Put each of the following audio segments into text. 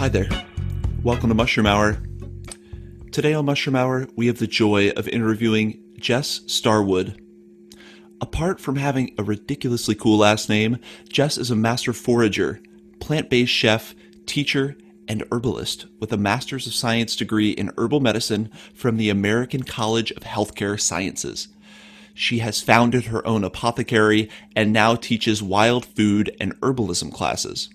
Hi there. Welcome to Mushroom Hour. Today on Mushroom Hour, we have the joy of interviewing Jess Starwood. Apart from having a ridiculously cool last name, Jess is a master forager, plant-based chef, teacher, and herbalist with a Master's of Science degree in Herbal Medicine from the American College of Healthcare Sciences. She has founded her own apothecary and now teaches wild food and herbalism classes.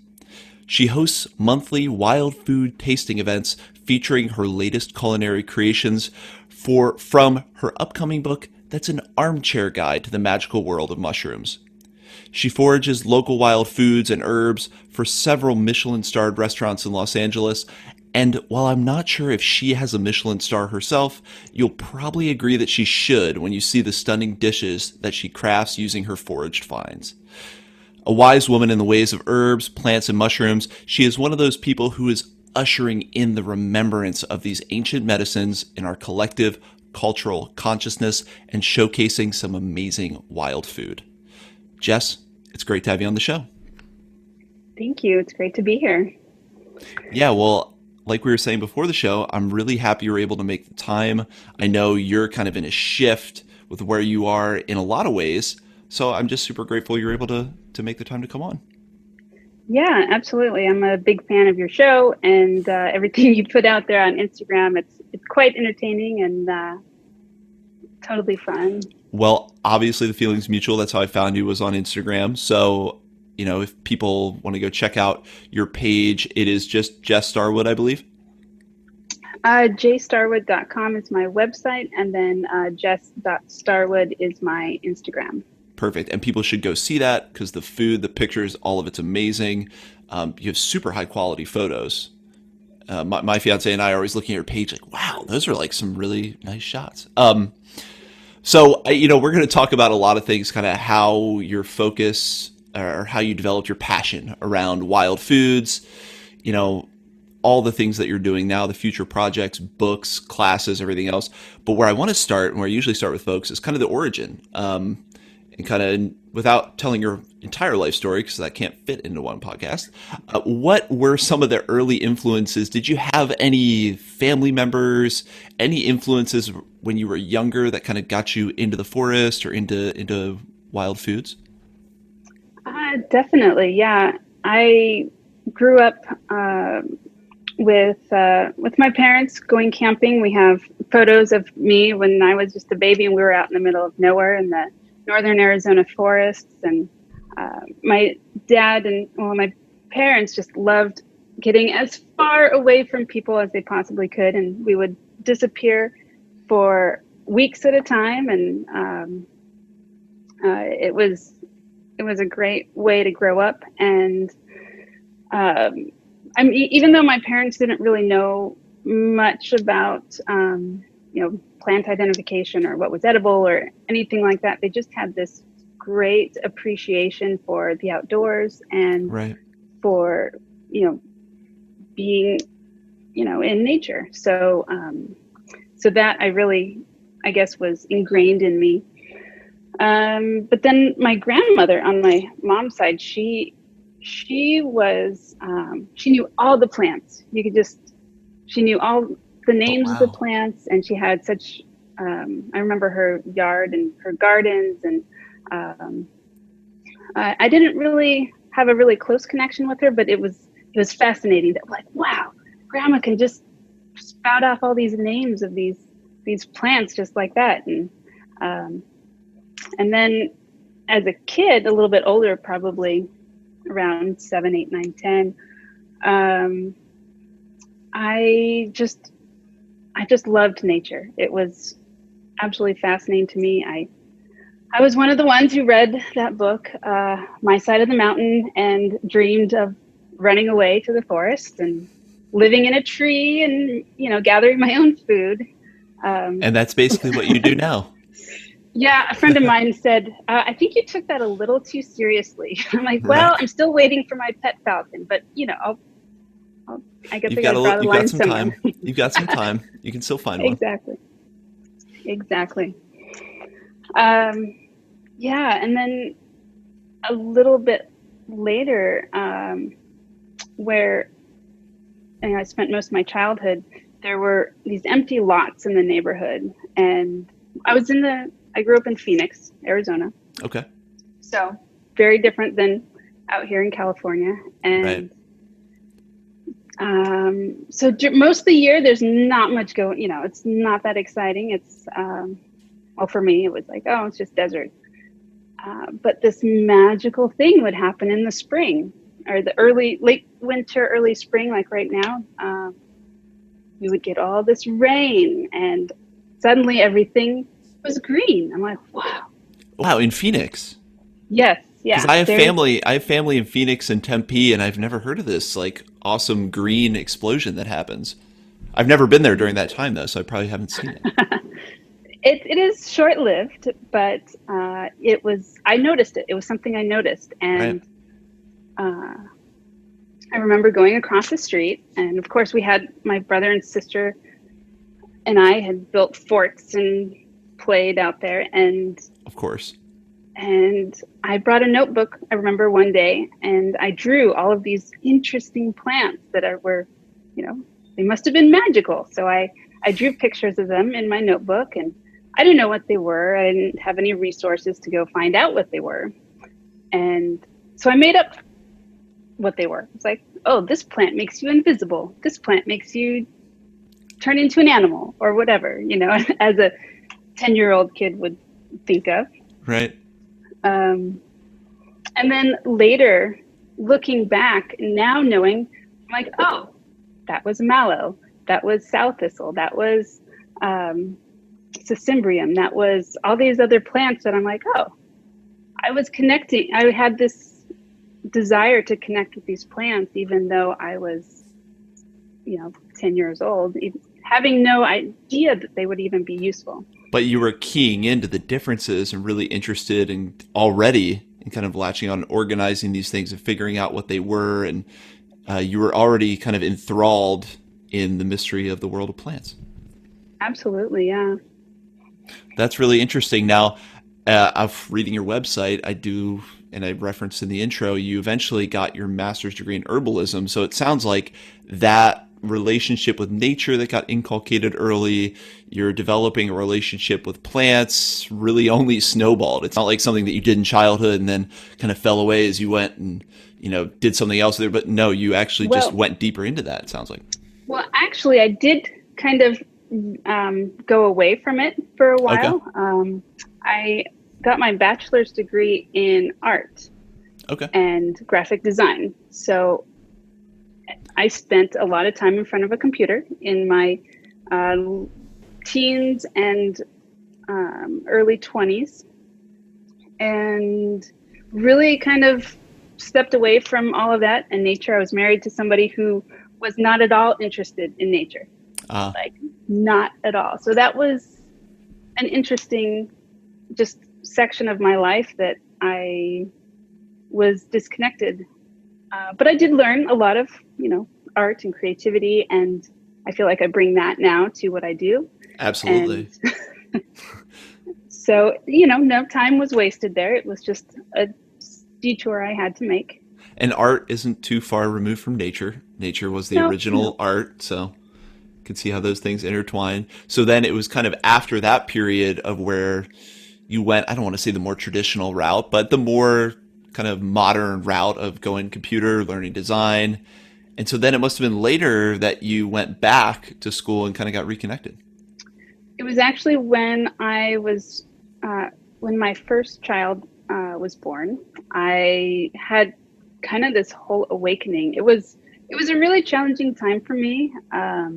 She hosts monthly wild food tasting events featuring her latest culinary creations from her upcoming book that's an armchair guide to the magical world of mushrooms. She forages local wild foods and herbs for several Michelin-starred restaurants in Los Angeles, and while I'm not sure if she has a Michelin star herself, you'll probably agree that she should when you see the stunning dishes that she crafts using her foraged finds. A wise woman in the ways of herbs, plants, and mushrooms, she is one of those people who is ushering in the remembrance of these ancient medicines in our collective cultural consciousness and showcasing some amazing wild food. Jess, it's great to have you on the show. Thank you. It's great to be here. Yeah, well, like we were saying before the show, I'm really happy you're able to make the time. I know you're kind of in a shift with where you are in a lot of ways, so I'm just super grateful you're able to make the time to come on. Yeah, absolutely. I'm a big fan of your show and everything you put out there on Instagram. It's quite entertaining and totally fun. Well, obviously the feeling's mutual. That's how I found you was on Instagram. So, if people want to go check out your page, it is just Jess Starwood, I believe. JStarwood.com is my website, and then Jess.Starwood is my Instagram. Perfect. And people should go see that because the food, the pictures, all of it's amazing. You have super high quality photos. My fiance and I are always looking at your page like, wow, those are like some really nice shots. We're going to talk about a lot of things, kind of how your focus or how you developed your passion around wild foods, all the things that you're doing now, the future projects, books, classes, everything else. But where I want to start, and where I usually start with folks, is kind of the origin. And kind of without telling your entire life story, because that can't fit into one podcast, what were some of the early influences? Did you have any family members, any influences when you were younger that kind of got you into the forest or into wild foods? Definitely, yeah. I grew up with my parents going camping. We have photos of me when I was just a baby and we were out in the middle of nowhere in the northern Arizona forests. And my dad and my parents just loved getting as far away from people as they possibly could, and we would disappear for weeks at a time. And it was a great way to grow up. And even though my parents didn't really know much about plant identification or what was edible or anything like that, they just had this great appreciation for the outdoors and Right. for being in nature. So that I guess was ingrained in me. But then my grandmother on my mom's side, she was she knew all the plants. She knew all the Oh, names of the wow. plants, and she had such I remember her yard and her gardens. And I didn't really have a really close connection with her, but it was fascinating that, like, wow, grandma can just spout off all these names of these plants just like that. And then as a kid, a little bit older, probably around 7, 8, 9, 10, I just loved nature. It was absolutely fascinating to me. I was one of the ones who read that book, My Side of the Mountain, and dreamed of running away to the forest and living in a tree and, gathering my own food. And that's basically what you do now. Yeah, a friend of mine said, I think you took that a little too seriously. I'm like, well, Right. I'm still waiting for my pet falcon, but I guess I got to draw the You've got line some somewhere. time. You've got some time. You can still find one. Exactly. Exactly. Yeah. And then a little bit later, where and I spent most of my childhood, there were these empty lots in the neighborhood. And I grew up in Phoenix, Arizona. Okay. So very different than out here in California. Right. And so most of the year, there's not much going, it's not that exciting. It's, well, for me, it was like, oh, it's just desert. But this magical thing would happen in the spring or the late winter, early spring, like right now. We would get all this rain and suddenly everything was green. I'm like, wow. Wow, in Phoenix. Yes. Because Yeah. I have family in Phoenix and Tempe, and I've never heard of this like awesome green explosion that happens. I've never been there during that time though, so I probably haven't seen it. It is short lived, but I noticed it. It was something I noticed. Right. And I remember going across the street, and of course, my brother and sister and I had built forts and played out there. Of course. And I brought a notebook, I remember one day, and I drew all of these interesting plants were, they must have been magical. So I drew pictures of them in my notebook, and I didn't know what they were. I didn't have any resources to go find out what they were. And so I made up what they were. It's like, oh, this plant makes you invisible. This plant makes you turn into an animal or whatever, as a 10-year-old kid would think of. Right. And then later, looking back, now knowing, I'm like, oh, that was mallow, that was sow thistle, that was Cecimbrium, that was all these other plants that I'm like, oh, I was connecting. I had this desire to connect with these plants, even though I was, 10 years old, having no idea that they would even be useful. But you were keying into the differences and really interested in kind of latching on and organizing these things and figuring out what they were. And you were already kind of enthralled in the mystery of the world of plants. Absolutely. Yeah. That's really interesting. Now, of reading your website, and I referenced in the intro, you eventually got your master's degree in herbalism. So it sounds like that relationship with nature that got inculcated early, you're developing a relationship with plants, really only snowballed. It's not like something that you did in childhood and then kind of fell away as you went and, did something else there. But no, you actually just went deeper into that, it sounds like. Well, actually, I did kind of go away from it for a while. Okay. I got my bachelor's degree in art and graphic design. So I spent a lot of time in front of a computer in my teens and early 20s, and really kind of stepped away from all of that and nature. I was married to somebody who was not at all interested in nature, like not at all. So that was an interesting just section of my life that I was disconnected. But I did learn a lot of, art and creativity, and I feel like I bring that now to what I do. Absolutely. So, no time was wasted there. It was just a detour I had to make. And art isn't too far removed from nature. Nature was the original art, so you can see how those things intertwine. So then it was kind of after that period of where you went, I don't want to say the more traditional route, but the more kind of modern route of going computer, learning design. And so then it must have been later that you went back to school and kind of got reconnected. It was actually when when my first child was born, I had kind of this whole awakening. It was a really challenging time for me. I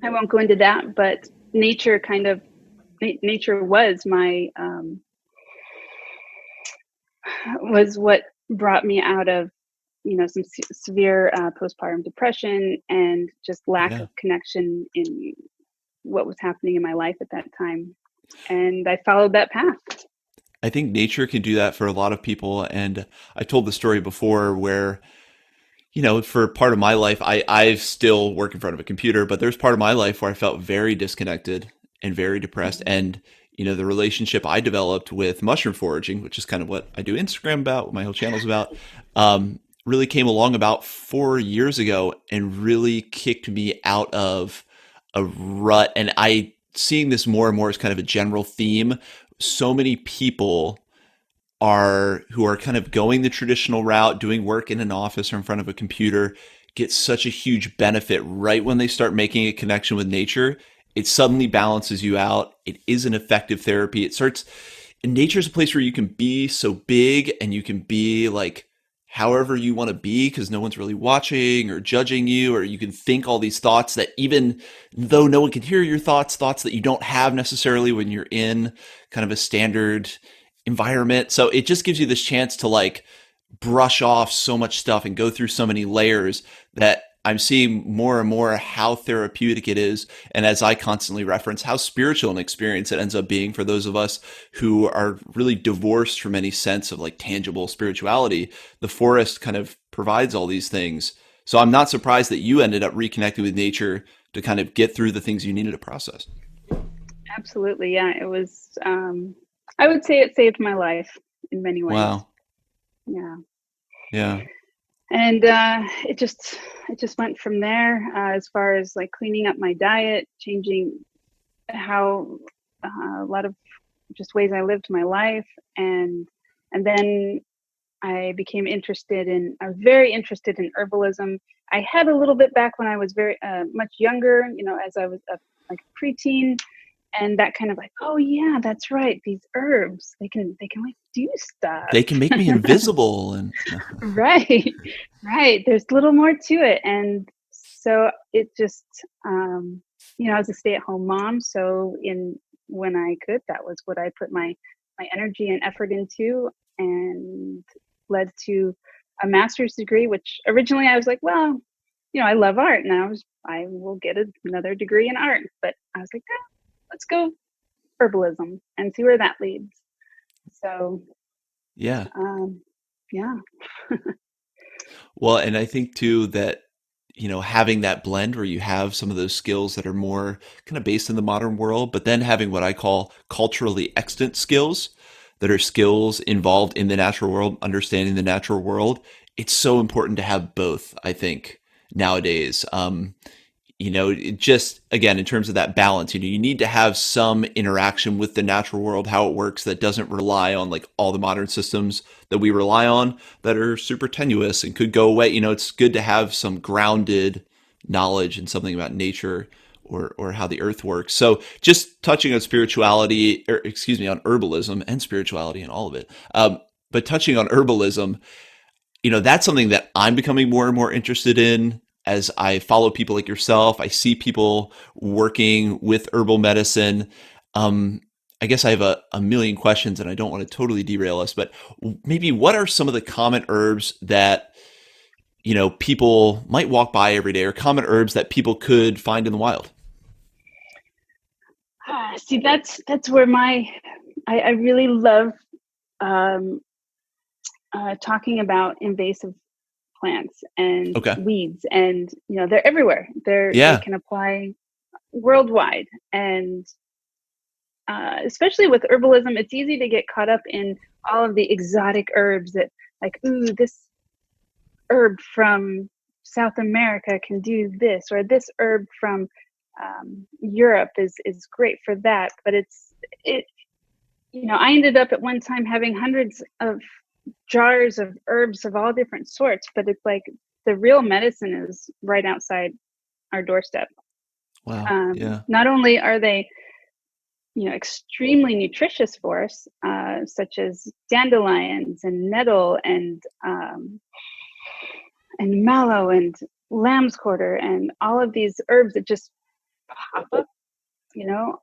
won't go into that, but nature was my, was what brought me out of, some severe postpartum depression and just lack of connection in what was happening in my life at that time. And I followed that path. I think nature can do that for a lot of people. And I told the story before where, for part of my life, I still work in front of a computer, but there's part of my life where I felt very disconnected and very depressed. And, the relationship I developed with mushroom foraging, which is kind of what I do Instagram about, what my whole channel's about, really came along about 4 years ago and really kicked me out of a rut. And I seeing this more and more as kind of a general theme. So many people who are kind of going the traditional route, doing work in an office or in front of a computer, get such a huge benefit right when they start making a connection with nature. It suddenly balances you out. It is an effective therapy. Nature's a place where you can be so big and you can be like however you want to be because no one's really watching or judging you, or you can think all these thoughts that even though no one can hear your thoughts that you don't have necessarily when you're in kind of a standard environment. So it just gives you this chance to like brush off so much stuff and go through so many layers that I'm seeing more and more how therapeutic it is. And as I constantly reference, how spiritual an experience it ends up being for those of us who are really divorced from any sense of like tangible spirituality. The forest kind of provides all these things. So I'm not surprised that you ended up reconnecting with nature to kind of get through the things you needed to process. Absolutely. Yeah. It was, I would say it saved my life in many ways. Wow. Yeah. Yeah. And it just went from there, as far as like cleaning up my diet, changing how a lot of just ways I lived my life, and then I became I was very interested in herbalism. I had a little bit back when I was very much younger, as I was like a preteen, and that kind of like, oh yeah, that's right, these herbs, they can like do stuff. They can make me invisible and Right, right. There's a little more to it. And so it just, I was a stay-at-home mom. So when I could, that was what I put my energy and effort into, and led to a master's degree, which originally I was like, well, I love art, and I will get another degree in art. But I was like, let's go herbalism and see where that leads. So, yeah. yeah. Well, and I think too that, having that blend where you have some of those skills that are more kind of based in the modern world, but then having what I call culturally extant skills that are skills involved in the natural world, understanding the natural world. It's so important to have both, I think, nowadays. It just again in terms of that balance, you need to have some interaction with the natural world, how it works, that doesn't rely on like all the modern systems that we rely on that are super tenuous and could go away. It's good to have some grounded knowledge and something about nature or how the earth works. So just touching on spirituality, or excuse me, on herbalism and spirituality and all of it. But touching on herbalism, that's something that I'm becoming more and more interested in as I follow people like yourself. I see people working with herbal medicine. I guess I have a million questions and I don't want to totally derail us, but maybe what are some of the common herbs that, people might walk by every day, or common herbs that people could find in the wild? See, that's where I really love um, talking about invasive plants and Okay. weeds, and they're everywhere. They Yeah. can apply worldwide, and especially with herbalism, it's easy to get caught up in all of the exotic herbs that, like, ooh, this herb from South America can do this, or this herb from Europe is great for that. But it I ended up at one time having hundreds of jars of herbs of all different sorts, but it's like the real medicine is right outside our doorstep. Wow. Yeah. Not only are they extremely nutritious for us, such as dandelions and nettle and mallow and lamb's quarter and all of these herbs that just pop up,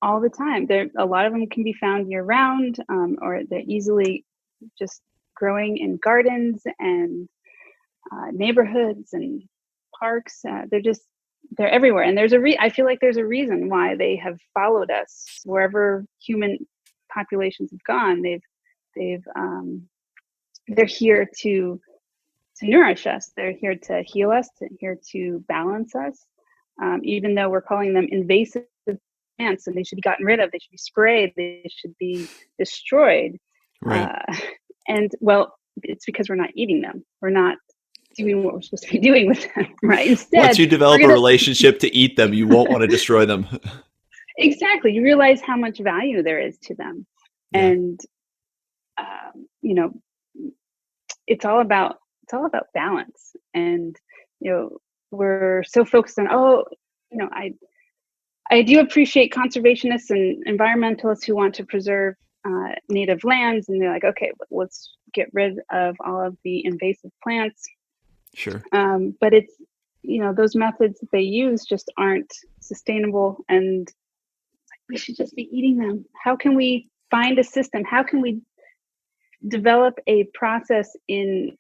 all the time. A lot of them can be found year round, or they're easily just growing in gardens and neighborhoods and parks. They're everywhere, and I feel like there's a reason why they have followed us wherever human populations have gone. They're here to nourish us. They're here to heal us. They're here to balance us. Even though we're calling them invasive plants, and they should be gotten rid of, they should be sprayed, they should be destroyed. Right. And well, it's because we're not eating them. We're not doing what we're supposed to be doing with them, right? Once Instead, you we're develop a gonna relationship to eat them, you won't want to destroy them. exactly. You realize how much value there is to them, Yeah. and you know, it's all about balance. And you know, we're so focused on, oh, you know, I do appreciate conservationists and environmentalists who want to preserve native lands, and they're like, okay, let's get rid of all of the invasive plants. Sure. But it's, you know, those methods that they use just aren't sustainable, and we should just be eating them. How can we find a system? How can we develop a process in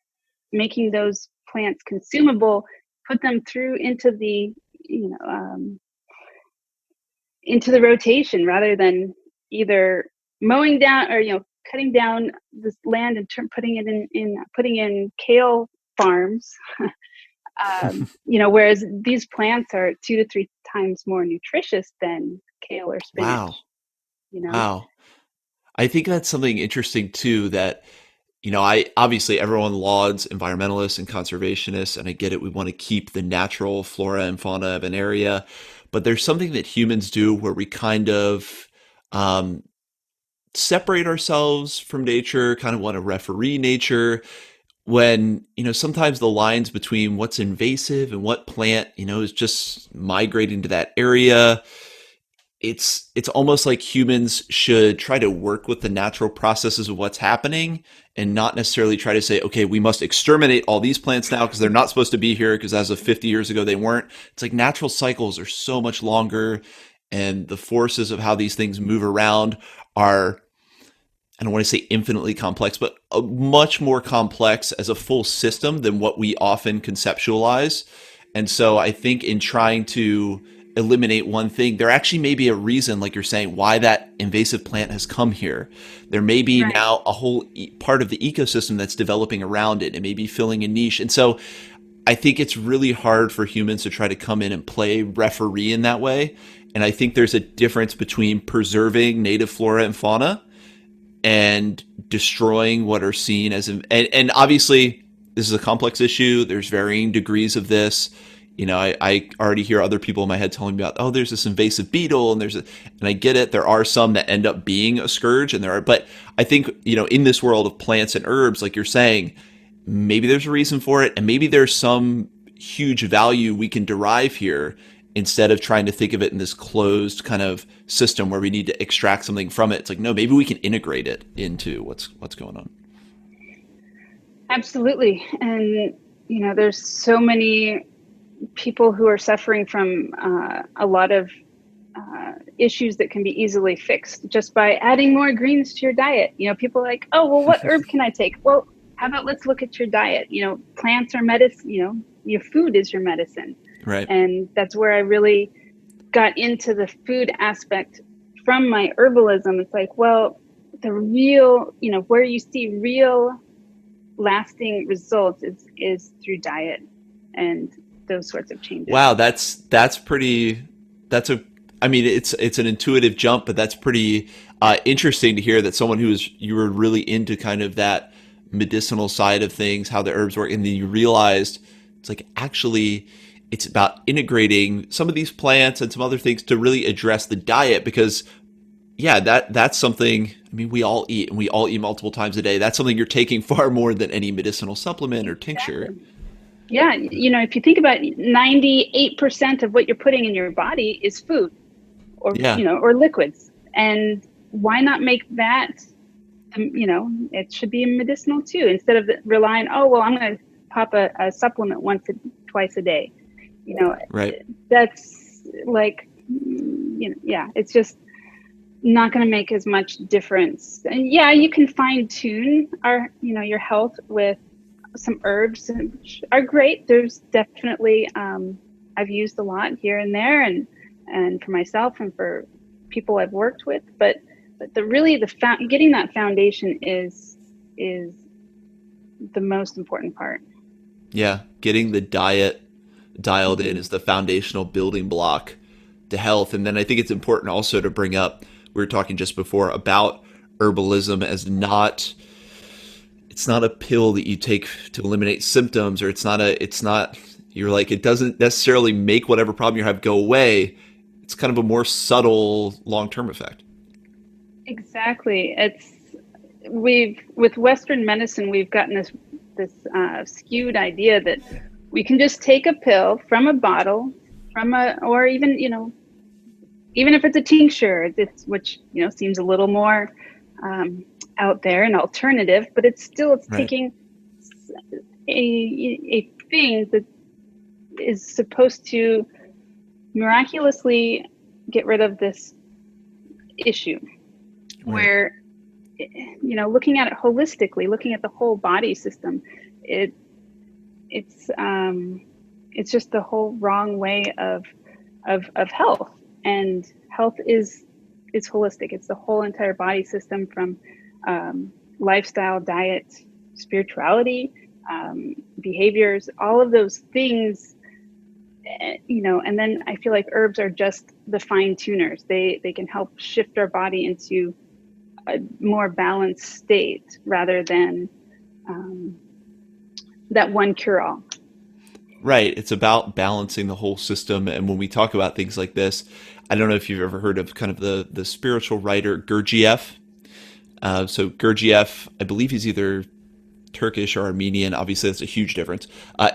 making those plants consumable, put them through into the, you know, into the rotation, rather than either mowing down or, you know, cutting down this land and putting it in putting in kale farms. You know, whereas these plants are 2 to 3 times more nutritious than kale or Wow. spinach, you know. Wow. I think that's something interesting too, that, I obviously everyone lauds environmentalists and conservationists, and I get it. We want to keep the natural flora and fauna of an area, but there's something that humans do where we kind of um, separate ourselves from nature, kind of want to referee nature. When, sometimes the lines between what's invasive and what plant, is just migrating to that area, it's almost like humans should try to work with the natural processes of what's happening, and not necessarily try to say, okay, we must exterminate all these plants now because they're not supposed to be here, because as of 50 years ago they weren't. It's like natural cycles are so much longer, and the forces of how these things move around are, I don't want to say infinitely complex, but much more complex as a full system than what we often conceptualize. And so I think in trying to eliminate one thing, there actually may be a reason, like you're saying, why that invasive plant has come here. There may be Right. now a whole part of the ecosystem that's developing around it. It may be filling a niche. And so I think it's really hard for humans to try to come in and play referee in that way. And I think there's a difference between preserving native flora and fauna and destroying what are seen as, and obviously this is a complex issue. There's varying degrees of this. I already hear other people in my head telling me about, oh, there's this invasive beetle, and and I get it. There are some that end up being a scourge, but I think, in this world of plants and herbs, like you're saying, maybe there's a reason for it, and maybe there's some huge value we can derive here, instead of trying to think of it in this closed kind of system where we need to extract something from it. It's like, no, maybe we can integrate it into what's going on. Absolutely. And, there's so many people who are suffering from a lot of issues that can be easily fixed just by adding more greens to your diet. People are like, oh, well, what herb can I take? Well, how about let's look at your diet? Plants are medicine, your food is your medicine. Right. And that's where I really got into the food aspect from my herbalism. It's like, well, the real, where you see real lasting results is through diet and those sorts of changes. Wow, that's pretty. I mean, it's an intuitive jump, but that's pretty interesting to hear that someone you were really into kind of that medicinal side of things, how the herbs work, and then you realized it's like, actually, it's about integrating some of these plants and some other things to really address the diet. Because yeah, that's something, I mean, we all eat, and we all eat multiple times a day. That's something you're taking far more than any medicinal supplement or tincture. Exactly. Yeah, if you think about it, 98% of what you're putting in your body is food, or Yeah. or liquids. And why not make that, it should be medicinal too, instead of relying, oh, well, I'm going to pop a supplement twice a day. Right. That's like, yeah, it's just not going to make as much difference. And yeah, you can fine tune your health with some herbs, which are great. There's definitely, I've used a lot here and there, and for myself and for people I've worked with, but getting that foundation is the most important part. Yeah, getting the diet dialed in is the foundational building block to health. And then I think it's important also to bring up, we were talking just before about herbalism as it's not a pill that you take to eliminate symptoms, or you're like, it doesn't necessarily make whatever problem you have go away. It's kind of a more subtle long-term effect. Exactly. With Western medicine, we've gotten this skewed idea that we can just take a pill from a bottle, or even, even if it's a tincture, which seems a little more out there and alternative, but it's Right. taking a thing that is supposed to miraculously get rid of this issue. Right. Where, looking at it holistically, looking at the whole body system, it's just the whole wrong way of health. And health is holistic. It's the whole entire body system, from lifestyle, diet, spirituality, behaviors, all of those things. And then I feel like herbs are just the fine tuners. They can help shift our body into a more balanced state, rather than that one cure-all. Right. It's about balancing the whole system. And when we talk about things like this, I don't know if you've ever heard of kind of the spiritual writer Gurdjieff. So Gurdjieff, I believe he's either Turkish or Armenian. Obviously, that's a huge difference.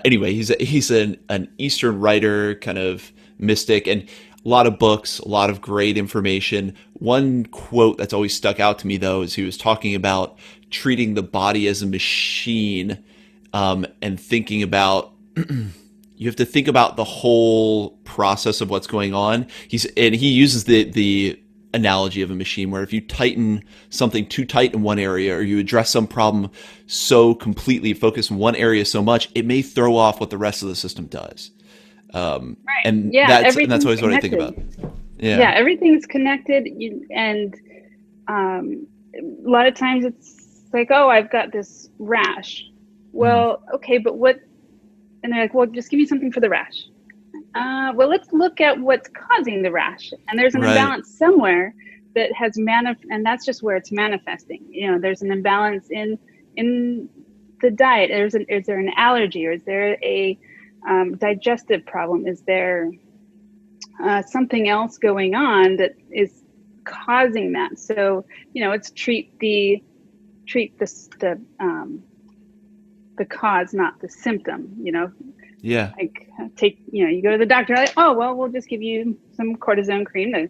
Anyway, he's an Eastern writer, kind of mystic, and a lot of books, a lot of great information. One quote that's always stuck out to me, though, is he was talking about treating the body as a machine, and thinking about you have to think about the whole process of what's going on. He uses the analogy of a machine, where if you tighten something too tight in one area, or you address some problem so completely, focus in one area so much, it may throw off what the rest of the system does. Right. And Yeah, that's always what I think about. Yeah, everything's connected. And a lot of times it's like, oh, I've got this rash. Well, okay, but what? And they're like, well, just give me something for the rash. Well, let's look at what's causing the rash. And there's an Right. imbalance somewhere that has and that's just where it's manifesting. There's an imbalance in the diet. Is there an allergy, or is there a digestive problem? Is there something else going on that is causing that? So, it's treat the cause, not the symptom. Yeah. Like you go to the doctor, like, oh, well, we'll just give you some cortisone cream to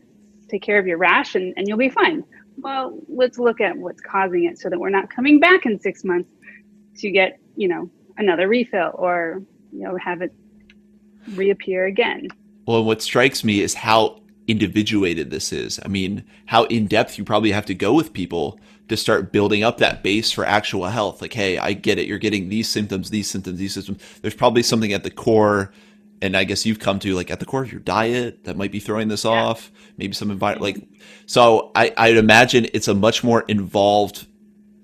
take care of your rash, and you'll be fine. Well, let's look at what's causing it, so that we're not coming back in 6 months to get, another refill, or, have it reappear again. Well, what strikes me is how individuated this is. I mean, how in depth you probably have to go with people to start building up that base for actual health. Like, hey, I get it. You're getting these symptoms, these symptoms, these symptoms. There's probably something at the core, and I guess you've come to, like, at the core of your diet that might be throwing this off. Maybe some environment. So I'd imagine it's a much more involved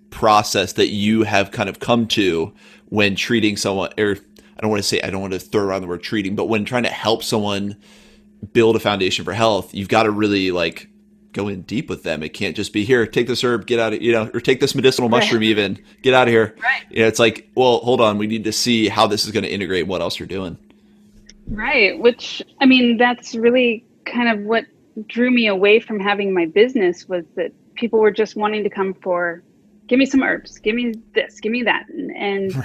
process that you have kind of come to when treating someone, or I don't want to throw around the word treating, but when trying to help someone build a foundation for health, you've got to really go in deep with them. It can't just be, here, take this herb, get out of, or take this medicinal mushroom, even get out of here. Right. It's like, well, hold on. We need to see how this is going to integrate what else you're doing. Right. Which, I mean, that's really kind of what drew me away from having my business, was that people were just wanting to come for, give me some herbs, give me this, give me that. And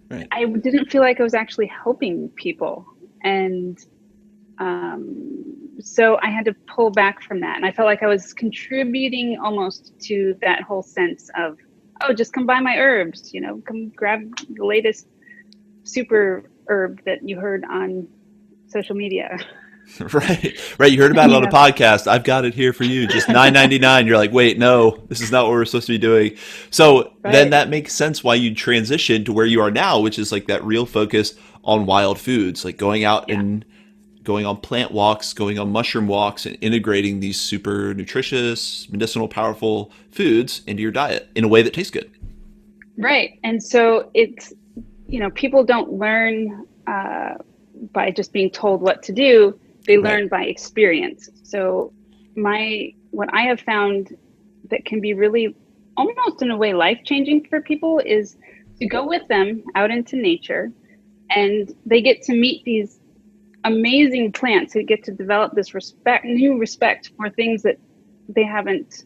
Right. I didn't feel like I was actually helping people. And so I had to pull back from that. And I felt like I was contributing almost to that whole sense of, oh, just come buy my herbs, come grab the latest super herb that you heard on social media. Right. You heard about it on a podcast. I've got it here for you. Just $9.99. You're like, wait, no, this is not what we're supposed to be doing. So then that makes sense why you transition to where you are now, which is like that real focus on wild foods, like going out and going on plant walks, going on mushroom walks, and integrating these super nutritious, medicinal, powerful foods into your diet in a way that tastes good. Right. And so it's, people don't learn by just being told what to do. They learn by experience. So what I have found that can be really almost in a way life-changing for people is to go with them out into nature, and they get to meet these amazing plants who get to develop this new respect for things that they haven't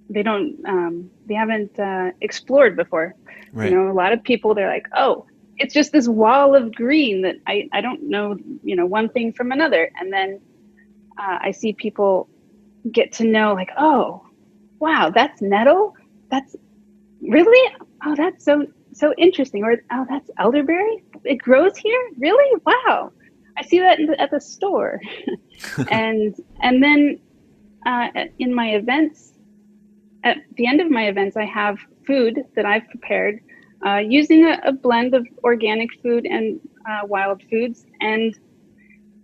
they haven't explored before. You Right. know, a lot of people, they're like, oh, it's just this wall of green that I don't know, you know, one thing from another. And then I see people get to know, like, oh, wow, that's nettle. That's really, oh, that's so interesting. Or, oh, that's elderberry. It grows here, really? Wow, I see that at the store. And then in my events, at the end of my events, I have food that I've prepared using a blend of organic food and wild foods, and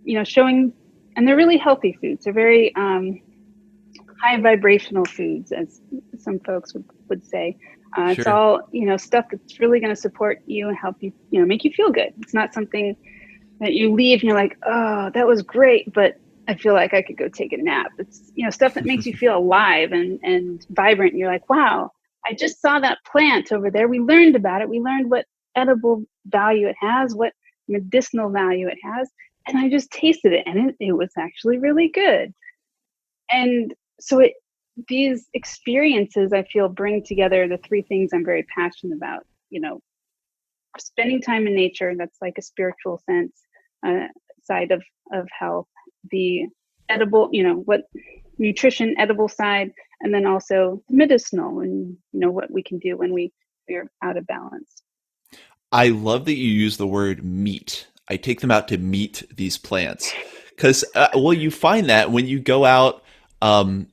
you know, showing, and they're really healthy foods. They're very high vibrational foods, as some folks would say. It's Sure. all, you know, stuff that's really going to support you and help you, you know, make you feel good. It's not something that you leave and you're like, oh, that was great, but I feel like I could go take a nap. It's, you know, stuff that makes you feel alive and vibrant. And you're like, wow, I just saw that plant over there. We learned about it. We learned what edible value it has, what medicinal value it has. And I just tasted it, and it was actually really good. And so these experiences, I feel, bring together the three things I'm very passionate about. You know, spending time in nature, that's like a spiritual sense, uh, side of health, the edible, you know, what nutrition, edible side, and then also medicinal, and you know what we can do when we're out of balance. I love that you use the word meet. I take them out to meet these plants because, well, you find that when you go out, um,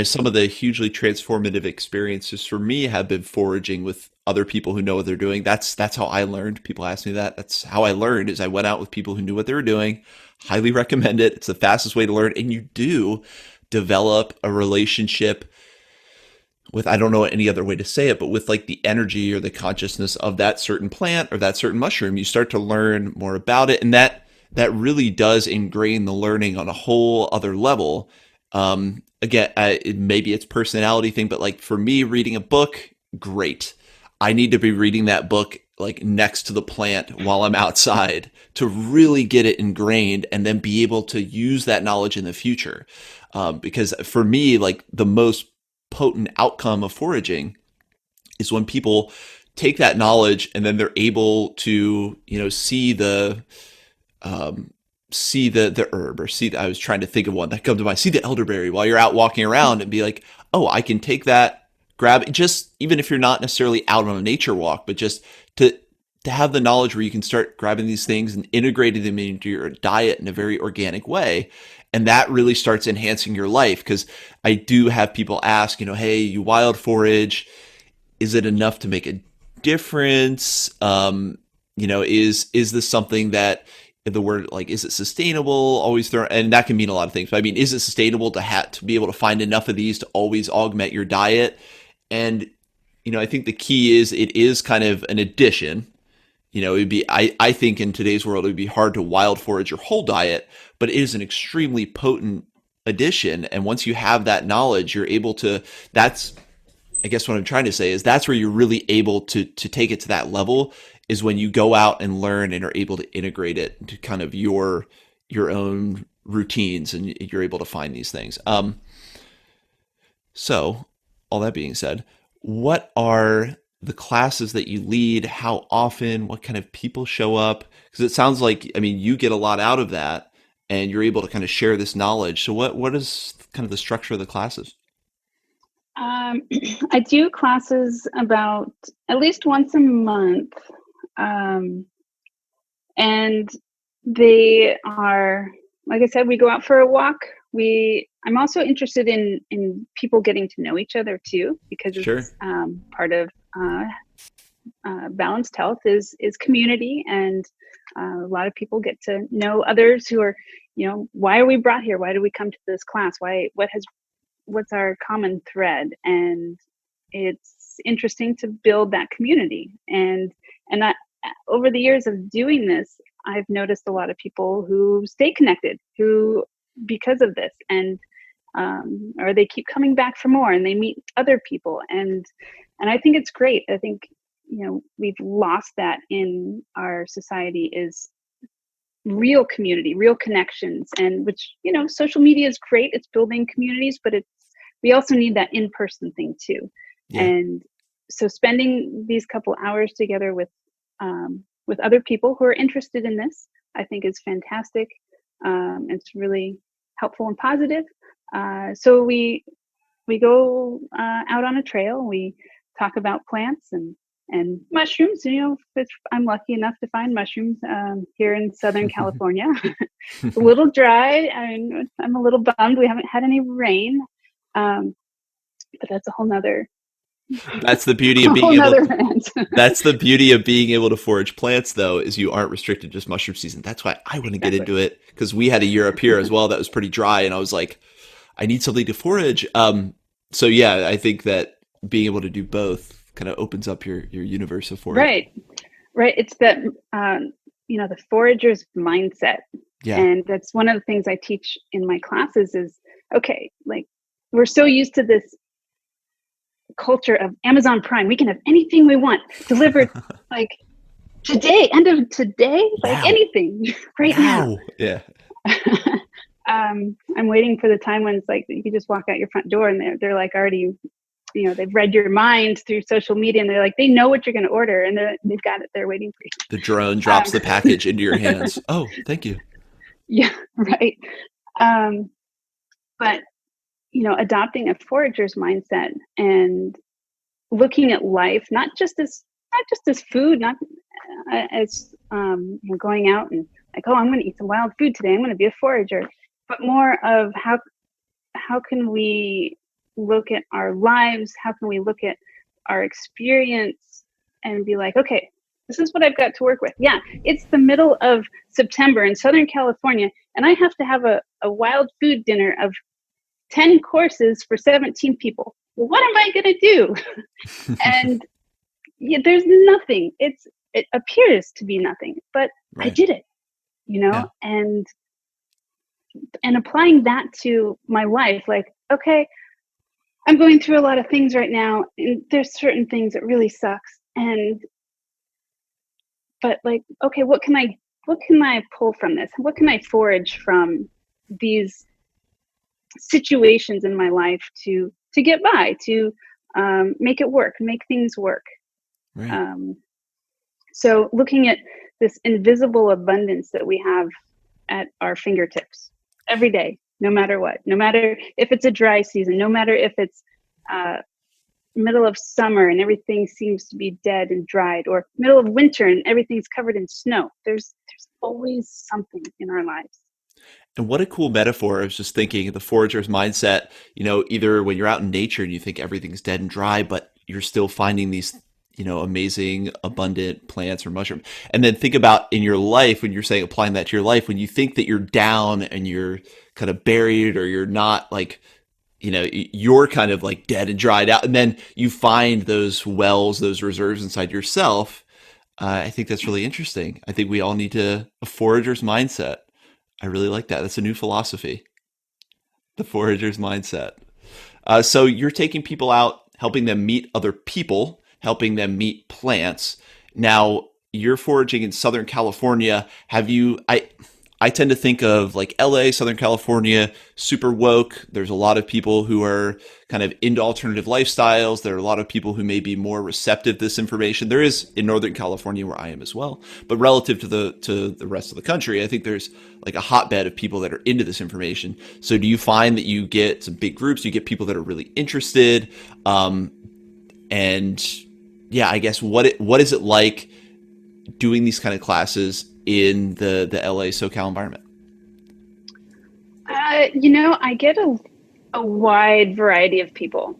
some of the hugely transformative experiences for me have been foraging with other people who know what they're doing. That's how I learned. People ask me that. That's how I learned is I went out with people who knew what they were doing. Highly recommend it. It's the fastest way to learn. And you do develop a relationship with, I don't know any other way to say it, but with like the energy or the consciousness of that certain plant or that certain mushroom. You start to learn more about it, and that really does ingrain the learning on a whole other level. Again, maybe it's personality thing, but like for me, reading a book, great. I need to be reading that book like next to the plant while I'm outside to really get it ingrained and then be able to use that knowledge in the future. Because for me, like the most potent outcome of foraging is when people take that knowledge and then they're able to, see the herb, or see, I was trying to think of one that comes to mind, see the elderberry while you're out walking around and be like, oh, I can take that, grab it, just even if you're not necessarily out on a nature walk, but just to have the knowledge where you can start grabbing these things and integrating them into your diet in a very organic way. And that really starts enhancing your life. Because I do have people ask, hey, you wild forage, is it enough to make a difference? Is this something that, the word, like, is it sustainable? Always throw, and that can mean a lot of things. But I mean, is it sustainable to be able to find enough of these to always augment your diet? And I think the key is it is kind of an addition. It'd be, I think in today's world it would be hard to wild forage your whole diet, but it is an extremely potent addition. And once you have that knowledge, you're able to. That's, I guess what I'm trying to say is that's where you're really able to take it to that level, is when you go out and learn and are able to integrate it into kind of your own routines, and you're able to find these things. So all that being said, what are the classes that you lead? How often? What kind of people show up? Because it sounds like, I mean, you get a lot out of that, and you're able to kind of share this knowledge. So what is kind of the structure of the classes? Um, I do classes about at least once a month. Um, and they are, like I said, we go out for a walk. I'm also interested in people getting to know each other too, because Sure. it's part of balanced health is community, and a lot of people get to know others who are, you know, why are we brought here? Why do we come to this class? What's our common thread? And it's interesting to build that community. And I, over the years of doing this, I've noticed a lot of people who stay connected, who, because of this, and or they keep coming back for more, and they meet other people, and I think it's great. I think we've lost that in our society, is real community, real connections, and which, social media is great. It's building communities, but we also need that in-person thing too. Yeah. And so spending these couple hours together with other people who are interested in this, I think is fantastic. It's really helpful and positive. So we go out on a trail. We talk about plants and mushrooms. If I'm lucky enough to find mushrooms here in Southern California. It's a little dry. I'm a little bummed we haven't had any rain, but that's a whole nother. That's the beauty of being that's the beauty of being able to forage plants, though, is you aren't restricted to just mushroom season. That's why I want to get into it, because we had a year up here as well that was pretty dry, and I was like, I need something to forage. So yeah, I think that being able to do both kind of opens up your universe of forage. Right. It's that the forager's mindset, and that's one of the things I teach in my classes. Is okay, like we're so used to this culture of Amazon Prime. We can have anything we want delivered like today, end of today, like anything right now. Yeah. I'm waiting for the time when it's like you can just walk out your front door and they're like already, they've read your mind through social media, and they're like, they know what you're going to order, and they've got it there waiting for you. The drone drops the package into your hands. Oh, thank you. Yeah, right. But adopting a forager's mindset and looking at life not just as food, not as going out and like, oh, I'm going to eat some wild food today, I'm going to be a forager, but more of how can we look at our lives, how can we look at our experience and be like, okay, this is what I've got to work with. Yeah, it's the middle of September in Southern California, and I have to have a wild food dinner of 10 courses for 17 people. Well, what am I going to do? And there's nothing. It appears to be nothing, but right. I did it, and applying that to my life, like, okay, I'm going through a lot of things right now, and there's certain things that really sucks. But like, okay, what can I pull from this? What can I forage from these situations in my life to get by, to make it work, make things work. Right. So looking at this invisible abundance that we have at our fingertips every day, no matter what, no matter if it's a dry season, no matter if it's middle of summer and everything seems to be dead and dried, or middle of winter and everything's covered in snow. There's always something in our lives. And what a cool metaphor. I was just thinking the forager's mindset, either when you're out in nature and you think everything's dead and dry, but you're still finding these, amazing, abundant plants or mushrooms. And then think about in your life, when you're saying applying that to your life, when you think that you're down and you're kind of buried, or you're not like, you're kind of like dead and dried out. And then you find those wells, those reserves inside yourself. I think that's really interesting. I think we all need a forager's mindset. I really like that. That's a new philosophy. The forager's mindset. So you're taking people out, helping them meet other people, helping them meet plants. Now, you're foraging in Southern California. I tend to think of like LA, Southern California, super woke. There's a lot of people who are kind of into alternative lifestyles. There are a lot of people who may be more receptive to this information. There is in Northern California, where I am as well. But relative to the rest of the country, I think there's like a hotbed of people that are into this information. So do you find that you get some big groups? You get people that are really interested? And yeah, I guess what is it like doing these kind of classes in the LA SoCal environment? I get a wide variety of people.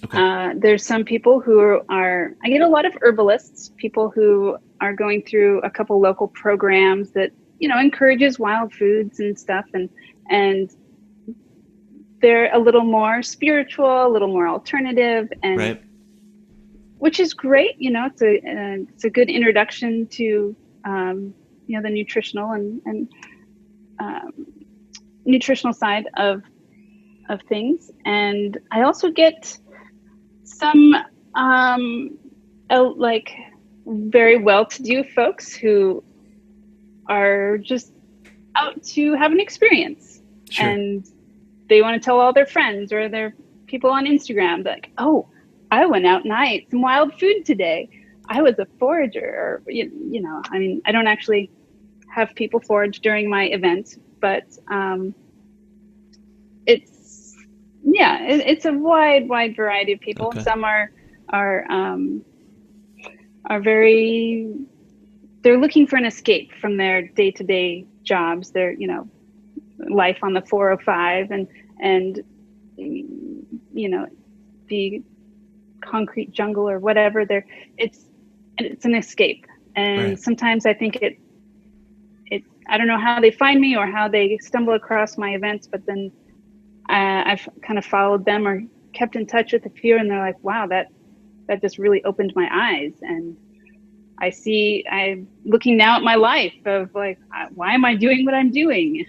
Okay. There's some people I get a lot of herbalists, people who are going through a couple local programs that, encourages wild foods and stuff. And they're a little more spiritual, a little more alternative, and right. Which is great. It's a good introduction to, the nutritional and nutritional side of things. And I also get some like very well-to-do folks who are just out to have an experience. Sure. And they want to tell all their friends or their people on Instagram, like, oh, I went out and I ate some wild food today. I was a forager. Or, I mean, I don't actually have people forage during my events, but it's a wide variety of people. Okay. Some are very, they're looking for an escape from their day-to-day jobs, their, life on the 405 and the concrete jungle or whatever. It's an escape. And Right. sometimes I think I don't know how they find me or how they stumble across my events, but then I've kind of followed them or kept in touch with a few, and they're like, wow, that just really opened my eyes. And I'm looking now at my life of like, why am I doing what I'm doing?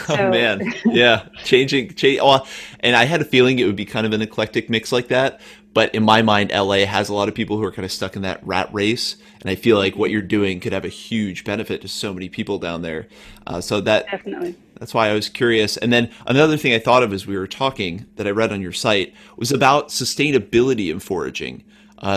Oh So, man, yeah, change. Well, and I had a feeling it would be kind of an eclectic mix like that. But in my mind, LA has a lot of people who are kind of stuck in that rat race, and I feel like what you're doing could have a huge benefit to so many people down there. So definitely. that's why I was curious. And then another thing I thought of as we were talking that I read on your site was about sustainability in foraging.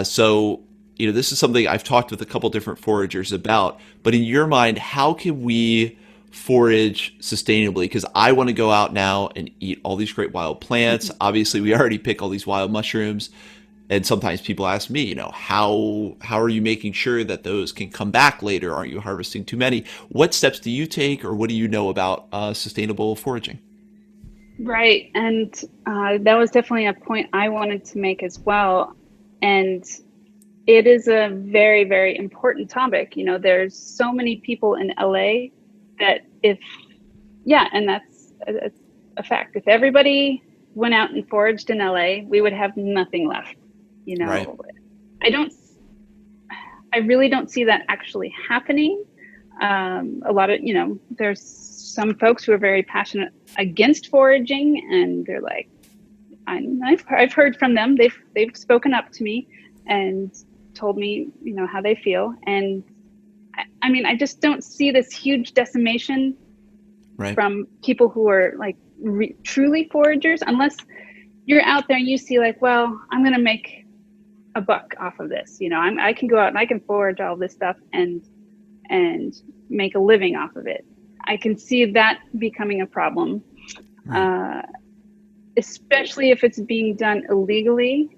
So this is something I've talked with a couple different foragers about. But in your mind, how can we forage sustainably? Because I want to go out now and eat all these great wild plants. Obviously, we already pick all these wild mushrooms. And sometimes people ask me, how are you making sure that those can come back later? Aren't you harvesting too many? What steps do you take, or what do you know about sustainable foraging? Right. And that was definitely a point I wanted to make as well. And it is a very, very important topic. There's so many people in LA that and that's a fact. If everybody went out and foraged in LA, we would have nothing left. Right. I really don't see that actually happening. A lot of, there's some folks who are very passionate against foraging, and they're like, I've heard from them. They've spoken up to me and told me, how they feel. And I mean, I just don't see this huge decimation Right. from people who are like truly foragers, unless you're out there and you see like, well, I'm going to make a buck off of this. I can go out and I can forage all this stuff and make a living off of it. I can see that becoming a problem, Right. especially if it's being done illegally.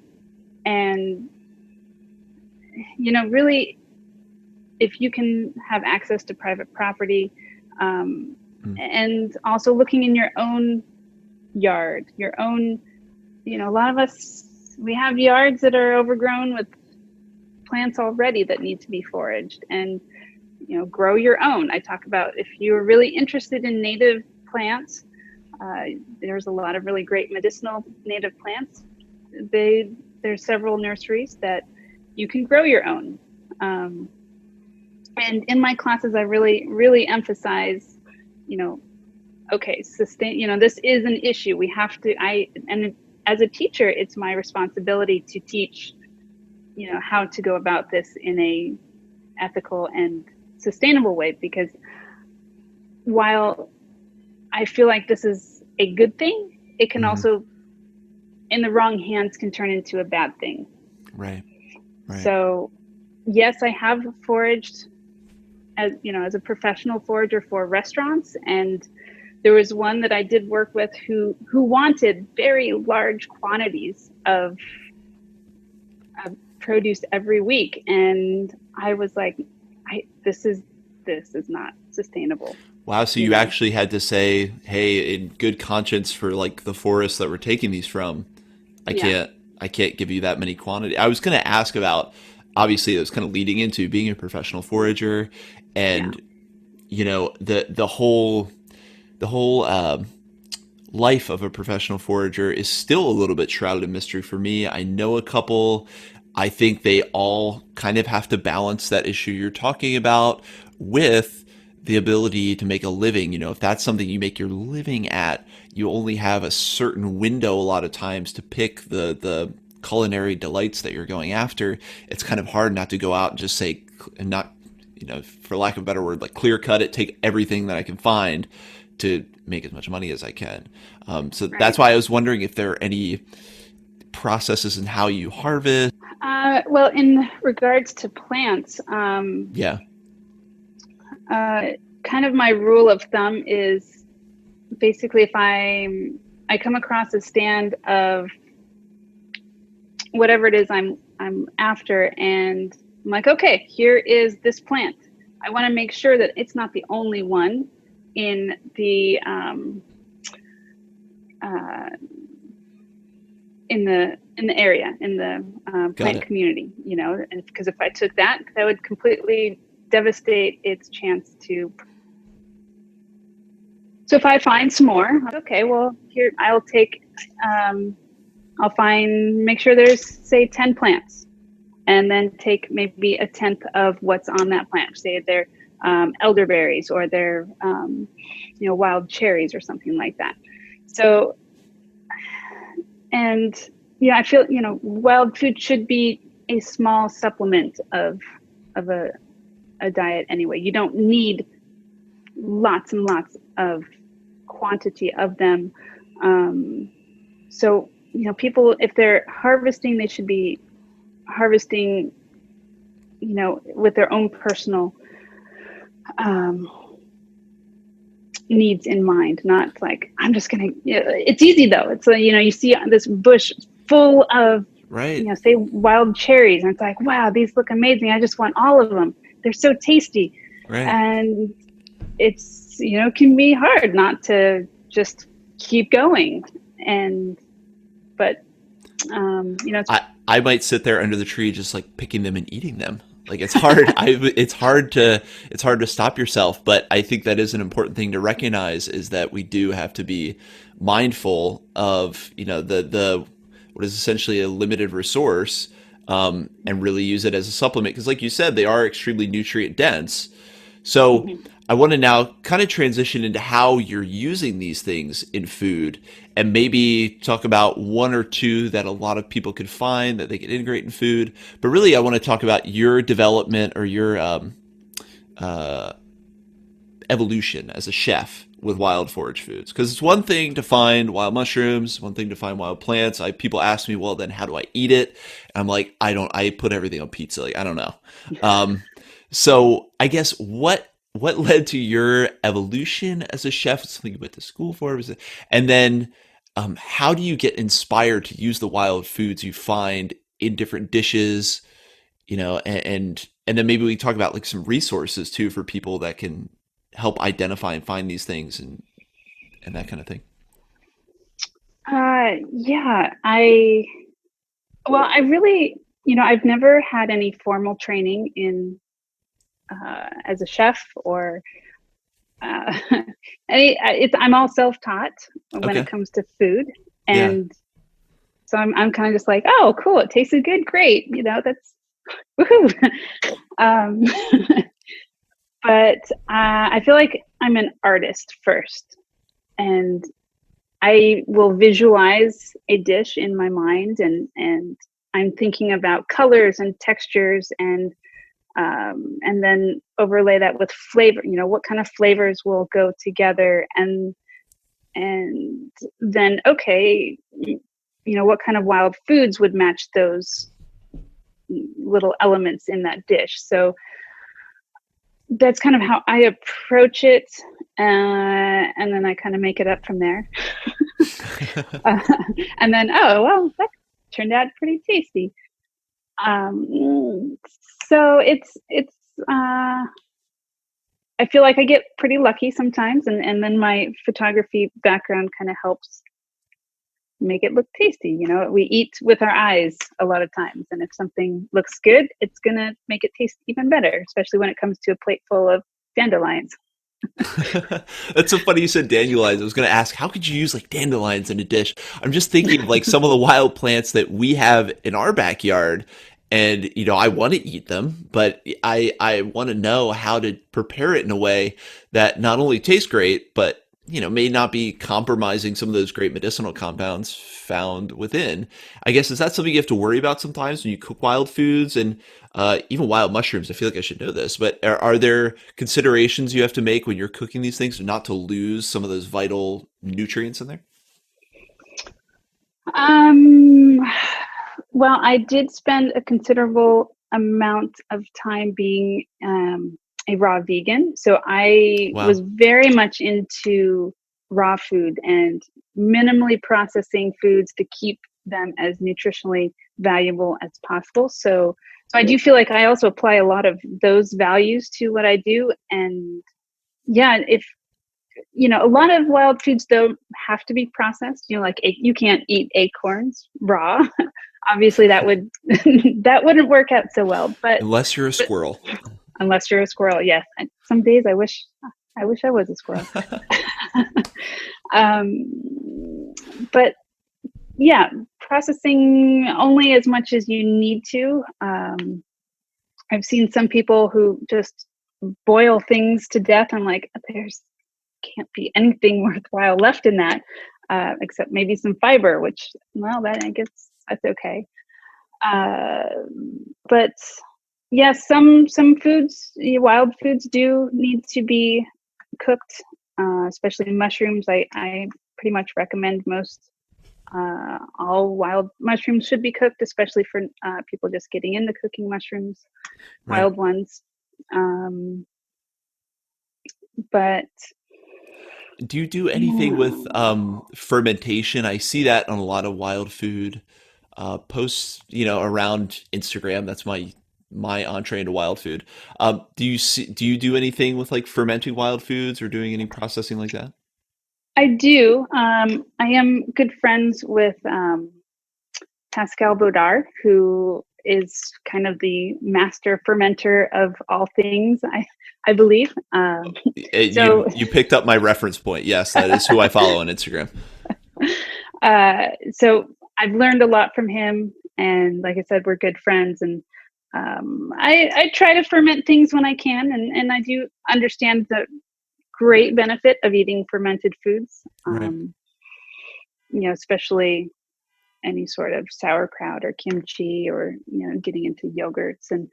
And, really, if you can have access to private property, and also looking in your own yard, your own, a lot of us, we have yards that are overgrown with plants already that need to be foraged, and grow your own. I talk about, if you're really interested in native plants, there's a lot of really great medicinal native plants. There's several nurseries that you can grow your own. And in my classes, I really emphasize, okay, this is an issue. We have to, and as a teacher, it's my responsibility to teach, how to go about this in a ethical and sustainable way, because while I feel like this is a good thing, it can also, in the wrong hands, can turn into a bad thing. Right. So yes, I have foraged as a professional forager for restaurants, and there was one that I did work with who wanted very large quantities of produce every week, and I was like, this is not sustainable. Wow. So you actually had to say, hey, in good conscience, for like the forests that we're taking these from, I can't give you that many quantity. I was going to ask about, obviously it was kind of leading into being a professional forager, and the whole life of a professional forager is still a little bit shrouded in mystery for me. I know a couple. I think they all kind of have to balance that issue you're talking about with the ability to make a living. If that's something you make your living at, you only have a certain window a lot of times to pick the culinary delights that you're going after, it's kind of hard not to go out and just say, and not, for lack of a better word, like clear cut it, take everything that I can find to make as much money as I can. So Right. that's why I was wondering if there are any processes in how you harvest. Well, in regards to plants, Yeah. kind of my rule of thumb is basically if I come across a stand of whatever it is I'm after, and I'm like, okay, here is this plant. I want to make sure that it's not the only one in the area, in the plant community, and because if I took that would completely devastate its chance to. So if I find some more, okay, well, here I'll take, make sure there's, say, 10 plants, and then take maybe a tenth of what's on that plant. Say they're elderberries, or they're, wild cherries or something like that. So, and I feel, wild food should be a small supplement of a diet anyway. You don't need lots and lots of quantity of them. So, people, if they're harvesting, they should be harvesting, with their own personal needs in mind, not like, I'm just going to, it's easy though. It's like, you see this bush full of, right, say wild cherries, and it's like, wow, these look amazing. I just want all of them. They're so tasty. right. And it's, can be hard not to just keep going. But I might sit there under the tree just like picking them and eating them. Like it's hard. It's hard to stop yourself. But I think that is an important thing to recognize, is that we do have to be mindful of, the what is essentially a limited resource, and really use it as a supplement. Because like you said, they are extremely nutrient dense. So I want to now kind of transition into how you're using these things in food, and maybe talk about one or two that a lot of people could find that they could integrate in food. But really, I want to talk about your development, or your evolution as a chef with wild forage foods. Because it's one thing to find wild mushrooms, one thing to find wild plants. People ask me, well, then how do I eat it? And I'm like, I put everything on pizza. Like, I don't know. So I guess what led to your evolution as a chef? It's something you went to school for, and then how do you get inspired to use the wild foods you find in different dishes? And then maybe we talk about like some resources too for people that can help identify and find these things and that kind of thing. Yeah, I really, I've never had any formal training in as a chef, or I'm all self-taught when it comes to food, and so I'm kind of just like, oh, cool, it tasted good, great, that's woohoo. But I feel like I'm an artist first, and I will visualize a dish in my mind, and I'm thinking about colors and textures, and then overlay that with flavor. What kind of flavors will go together, and then okay, what kind of wild foods would match those little elements in that dish. So that's kind of how I approach it, and then I kind of make it up from there. And then, oh well, that turned out pretty tasty. So it's I feel like I get pretty lucky sometimes, and then my photography background kind of helps make it look tasty. We eat with our eyes a lot of times, and if something looks good, it's gonna make it taste even better, especially when it comes to a plate full of dandelions. That's so funny you said dandelions. I was going to ask, how could you use like dandelions in a dish? I'm just thinking of like some of the wild plants that we have in our backyard, and I want to eat them, but I want to know how to prepare it in a way that not only tastes great, but may not be compromising some of those great medicinal compounds found within. I guess, is that something you have to worry about sometimes when you cook wild foods and even wild mushrooms? I feel like I should know this, but are there considerations you have to make when you're cooking these things not to lose some of those vital nutrients in there? Um, well, I did spend a considerable amount of time being a raw vegan. So I was Wow. very much into raw food and minimally processing foods to keep them as nutritionally valuable as possible. So I do feel like I also apply a lot of those values to what I do. And yeah, if a lot of wild foods don't have to be processed. Like you can't eat acorns raw. Obviously, that would that wouldn't work out so well. Unless you're a But squirrel. unless you're a squirrel, yes. And some days I wish I was a squirrel. But yeah, processing only as much as you need to. I've seen some people who just boil things to death. I'm like, there's can't be anything worthwhile left in that, except maybe some fiber, which, well, that I guess that's okay. Uh, but yeah, some foods, wild foods, do need to be cooked, especially mushrooms. I pretty much recommend most all wild mushrooms should be cooked, especially for people just getting into cooking mushrooms, Right. wild ones. Um, but Do you do anything with yeah. fermentation? I see that on a lot of wild food posts, around Instagram. That's my entree into wild food. Do you do anything with like fermenting wild foods or doing any processing like that? I do. I am good friends with Pascal Baudard, who is kind of the master fermenter of all things, I believe. So, You picked up my reference point. Yes, that is who I follow on Instagram. so I've learned a lot from him, and like I said, we're good friends. And I try to ferment things when I can, and I do understand the great benefit of eating fermented foods. Right. Especially any sort of sauerkraut or kimchi, or getting into yogurts, and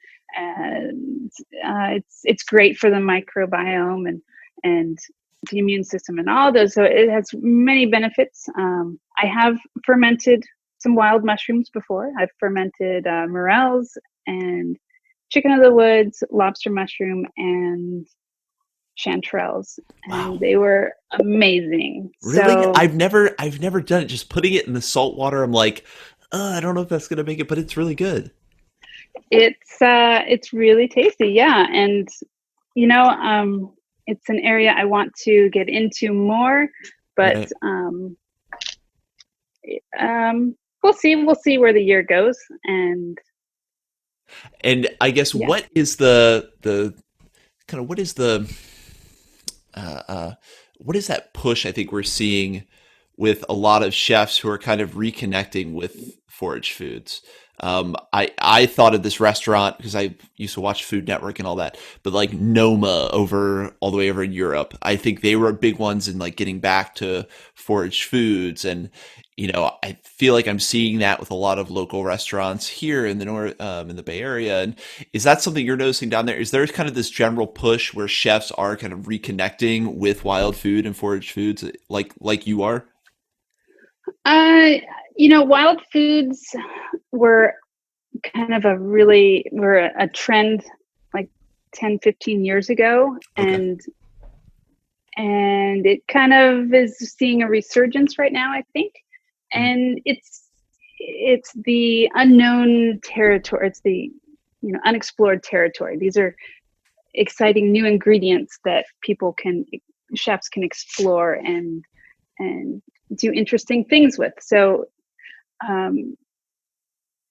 it's great for the microbiome and the immune system and all those. So it has many benefits. I have fermented some wild mushrooms before. I've fermented morels and chicken of the woods, lobster mushroom, and chanterelles, and Wow. they were amazing. Really? So I've never done it. Just putting it in the salt water, I'm like, I don't know if that's gonna make it, but it's really good. it's really tasty, yeah. And you know it's an area I want to get into more, but Right. we'll see where the year goes. And And I guess yeah. what is the kind of uh, uh, what is that push I think we're seeing with a lot of chefs who are kind of reconnecting with forage foods. I thought of this restaurant because I used to watch Food Network and all that, but like Noma over all the way over in Europe, I think they were big ones in like getting back to forage foods, and I feel like I'm seeing that with a lot of local restaurants here in the north, in the Bay Area. And is that something you're noticing down there? Is there kind of this general push where chefs are kind of reconnecting with wild food and forage foods, like you are? uh Wild foods were kind of a trend like 10-15 years ago, Okay. and it kind of is seeing a resurgence right now, I think. Mm. And it's the unknown territory. It's the unexplored territory. These are exciting new ingredients that chefs can explore and do interesting things with. So um,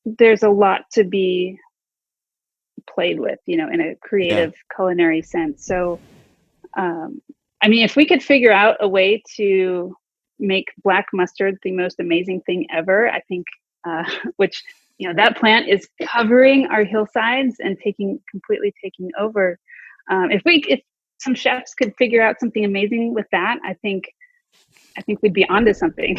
there's a lot to be played with, in a Yeah. creative culinary sense. So um, I mean, if we could figure out a way to make black mustard the most amazing thing ever, I think, which that plant is covering our hillsides and completely taking over. If some chefs could figure out something amazing with that, I think we'd be onto something.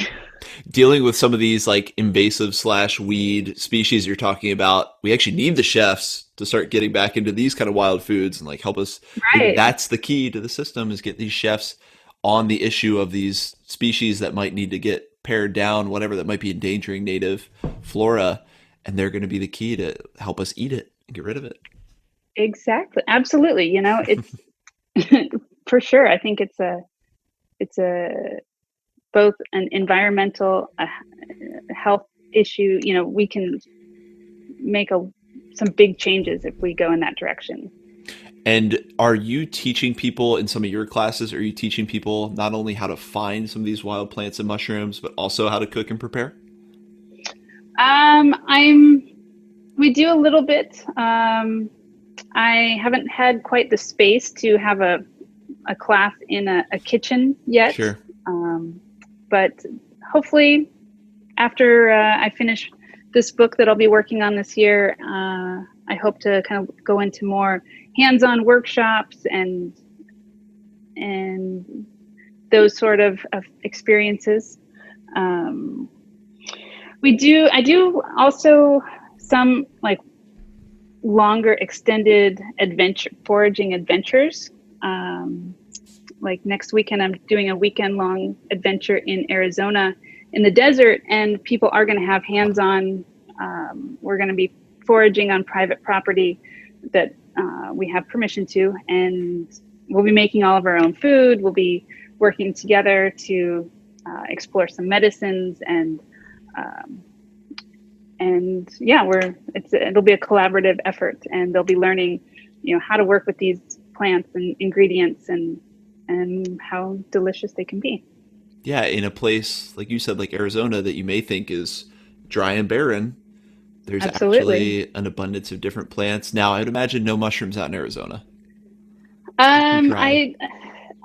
Dealing with some of these like invasive slash weed species you're talking about, we actually need the chefs to start getting back into these kind of wild foods and like help us. Maybe Right. that's the key to the system, is get these chefs on the issue of these species that might need to get pared down, whatever that might be endangering native flora, and they're going to be the key to help us eat it and get rid of it. Exactly. Absolutely. It's for sure. I think it's a both an environmental health issue. We can make some big changes if we go in that direction. And are you teaching people in some of your classes? Are you teaching people not only how to find some of these wild plants and mushrooms, but also how to cook and prepare? I'm we do a little bit. I haven't had quite the space to have a class in a kitchen yet. Sure. But hopefully after I finish this book that I'll be working on this year, I hope to kind of go into more hands-on workshops and those sort of experiences. I do also some like longer extended foraging adventures. Like next weekend, I'm doing a weekend long adventure in Arizona in the desert, and people are going to have hands-on. We're going to be foraging on private property that we have permission to, and we'll be making all of our own food. We'll be working together to explore some medicines, and yeah, it'll be a collaborative effort, and they'll be learning, how to work with these plants and ingredients and how delicious they can be. Yeah, in a place, like you said, like Arizona, that you may think is dry and barren, there's Absolutely. actually an abundance of different plants. Now, I'd imagine no mushrooms out in Arizona. Too dry.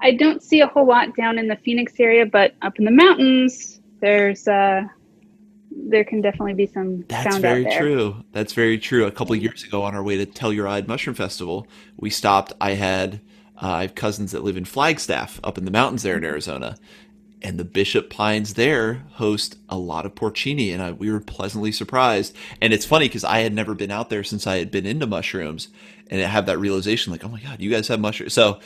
I don't see a whole lot down in the Phoenix area, but up in the mountains, there can definitely be some That's found out very there. true. That's very true. A couple of years ago, on our way to Telluride Mushroom Festival, we stopped. I have cousins that live in Flagstaff, up in the mountains there in Arizona, and the Bishop Pines there host a lot of porcini, and we were pleasantly surprised. And it's funny because I had never been out there since I had been into mushrooms, and I have that realization, like, oh my god, you guys have mushrooms. So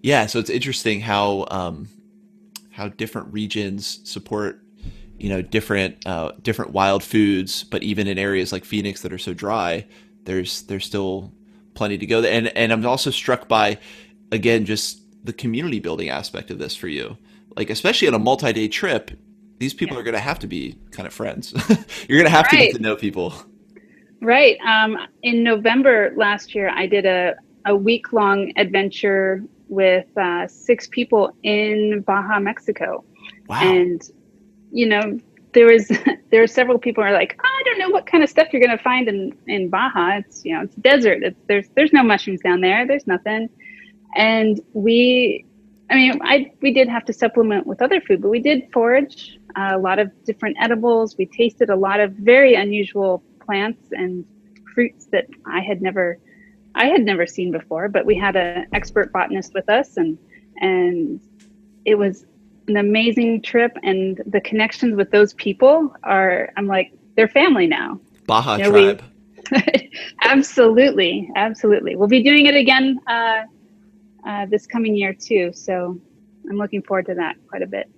yeah, so it's interesting how different regions support, different wild foods, but even in areas like Phoenix that are so dry, there's still plenty to go there. And I'm also struck by, again, just the community building aspect of this for you. Like, especially on a multi-day trip, these people Yeah. are going to have to be kind of friends. You're going to have to get Right. to know people. Right. In November last year, I did a week long adventure with 6 people in Baja, Mexico. Wow. And, there was there were several people who are like, oh, I don't know what kind of stuff you're going to find in Baja. It's desert. There's no mushrooms down there. There's nothing. And we did have to supplement with other food, but we did forage a lot of different edibles. We tasted a lot of very unusual plants and fruits that I had never seen before. But we had an expert botanist with us, and it was an amazing trip. And the connections with those people I'm like, they're family now. Baja We tribe. absolutely, absolutely. We'll be doing it again this coming year too. So I'm looking forward to that quite a bit.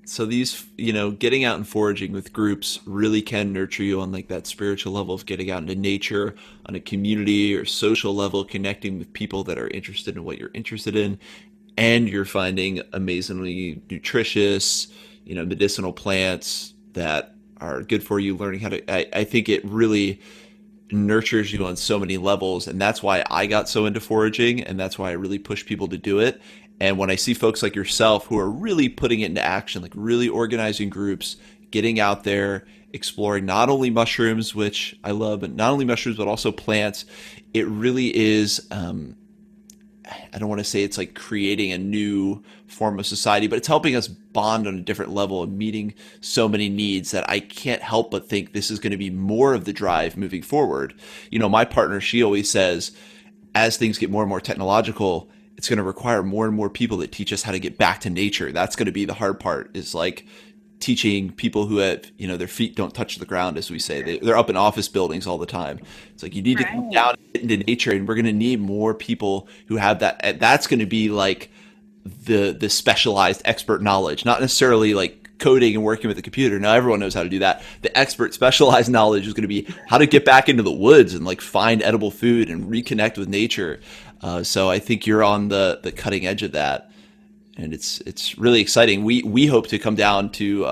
So these, getting out and foraging with groups really can nurture you on like that spiritual level of getting out into nature, on a community or social level, connecting with people that are interested in what you're interested in, and you're finding amazingly nutritious, medicinal plants that are good for you, learning how to, I think it really nurtures you on so many levels. And that's why I got so into foraging, and that's why I really push people to do it. And when I see folks like yourself who are really putting it into action, like really organizing groups, getting out there, exploring not only mushrooms, which I love, but not only mushrooms, but also plants, it really is, I don't want to say it's like creating a new form of society, but it's helping us bond on a different level and meeting so many needs that I can't help but think this is going to be more of the drive moving forward. My partner, she always says, as things get more and more technological, it's going to require more and more people that teach us how to get back to nature. That's going to be the hard part, is like teaching people who have, their feet don't touch the ground, as we say. They're up in office buildings all the time. It's like, you need to come Right. down into nature, and we're going to need more people who have that. And that's going to be like the specialized expert knowledge, not necessarily like coding and working with the computer. Now everyone knows how to do that. The expert specialized knowledge is going to be how to get back into the woods and like find edible food and reconnect with nature. So I think you're on the cutting edge of that, and it's really exciting. We hope to come down to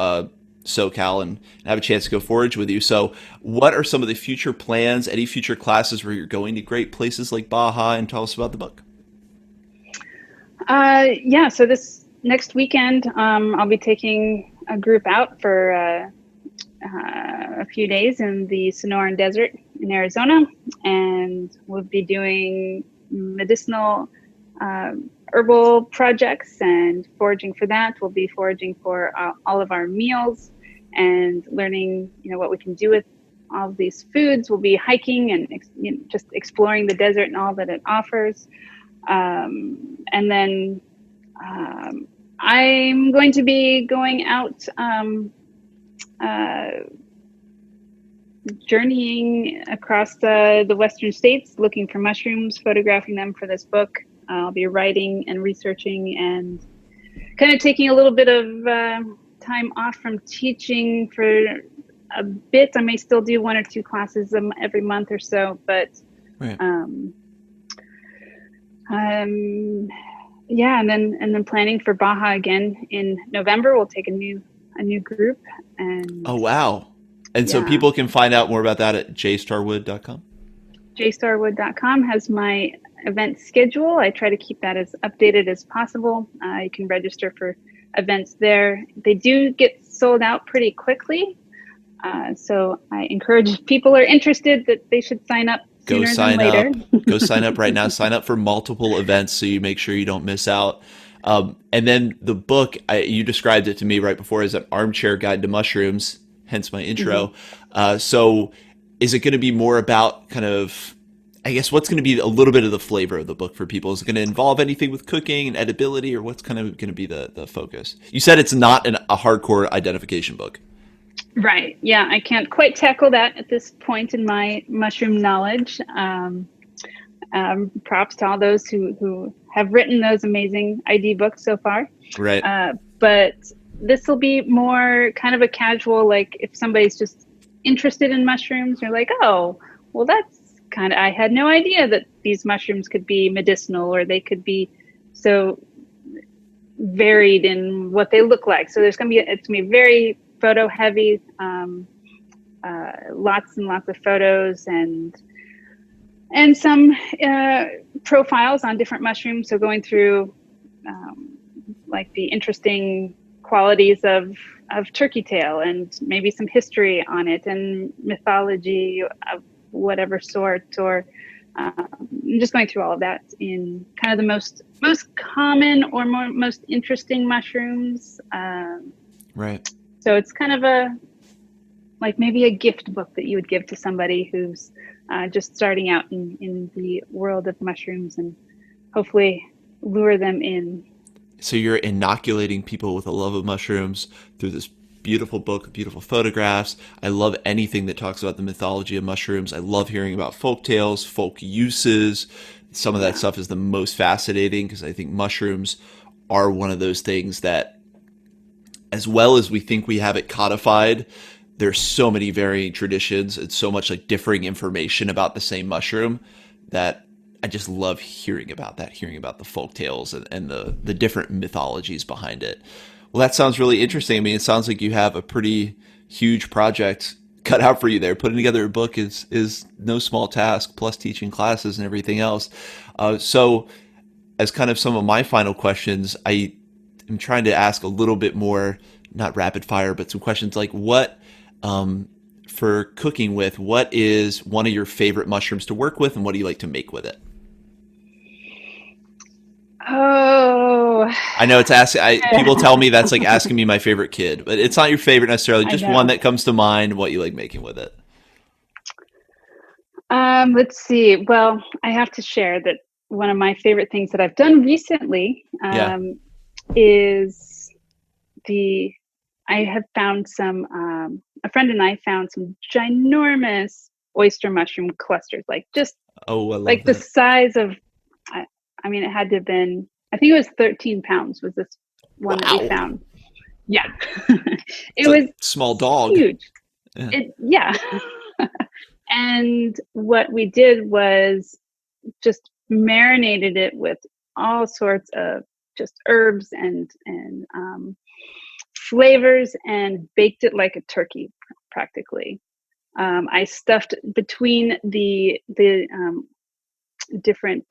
SoCal and have a chance to go forage with you. So what are some of the future plans? Any future classes where you're going to great places like Baja? And tell us about the book. Yeah, so this next weekend, I'll be taking a group out for a few days in the Sonoran Desert in Arizona, and we'll be doing medicinal herbal projects and foraging for that. We'll be foraging for all of our meals and learning, what we can do with all of these foods. We'll be hiking and just exploring the desert and all that it offers. And then I'm going to be going out journeying across the western states, looking for mushrooms, photographing them for this book. I'll be writing and researching and kind of taking a little bit of time off from teaching for a bit. I may still do 1 or 2 classes every month or so, but Right. Yeah, and then planning for Baja again in November. We'll take a new group, and Oh, wow. And so yeah, people can find out more about that at jstarwood.com. jstarwood.com has my event schedule. I try to keep that as updated as possible. You can register for events there. They do get sold out pretty quickly. So I encourage, if people are interested, that they should sign up Go sooner than sign later. up. Go sign up right now. Sign up for multiple events so you make sure you don't miss out. And then the book, you described it to me right before as an armchair guide to mushrooms, hence my intro. So is it going to be more about kind of, I guess, what's going to be a little bit of the flavor of the book for people? Is it going to involve anything with cooking and edibility, or what's kind of going to be the focus? You said it's not a hardcore identification book. Right. Yeah, I can't quite tackle that at this point in my mushroom knowledge. Props to all those who have written those amazing ID books so far. Right. But this will be more kind of a casual, like if somebody's just interested in mushrooms, you're like, oh, well, that's kind of, I had no idea that these mushrooms could be medicinal, or they could be so varied in what they look like. So it's going to be very photo heavy, lots and lots of photos and some profiles on different mushrooms. So going through like the interesting qualities of turkey tail, and maybe some history on it and mythology of whatever sort, or just going through all of that in kind of the most common or most interesting mushrooms. Right. So it's kind of like maybe a gift book that you would give to somebody who's just starting out in the world of mushrooms, and hopefully lure them in. So you're inoculating people with a love of mushrooms through this beautiful book, beautiful photographs. I love anything that talks about the mythology of mushrooms. I love hearing about folk tales, folk uses. Some of that stuff is the most fascinating, because I think mushrooms are one of those things that, as well as we think we have it codified, there's so many varying traditions and so much like differing information about the same mushroom that I just love hearing about that, hearing about the folk tales and the different mythologies behind it. Well, that sounds really interesting. I mean, it sounds like you have a pretty huge project cut out for you there. Putting together a book is no small task, plus teaching classes and everything else. So as kind of some of my final questions, I am trying to ask a little bit more, not rapid fire, but some questions like what, for cooking with, what is one of your favorite mushrooms to work with, and what do you like to make with it? Oh, I know it's people tell me that's like asking me my favorite kid, but it's not your favorite necessarily. I Just one know. that comes to mind, what you like making with it. Let's see. Well, I have to share that one of my favorite things that I've done recently Yeah. is I have found a friend and I found some ginormous oyster mushroom clusters, like just Oh, I love like the that. size of, I, I mean, it had to have been, I think it was 13 pounds was this one that we Wow. found. Yeah. It's It a was small dog. huge. Yeah. Yeah. And what we did was just marinated it with all sorts of just herbs and flavors and baked it like a turkey practically. I stuffed between the different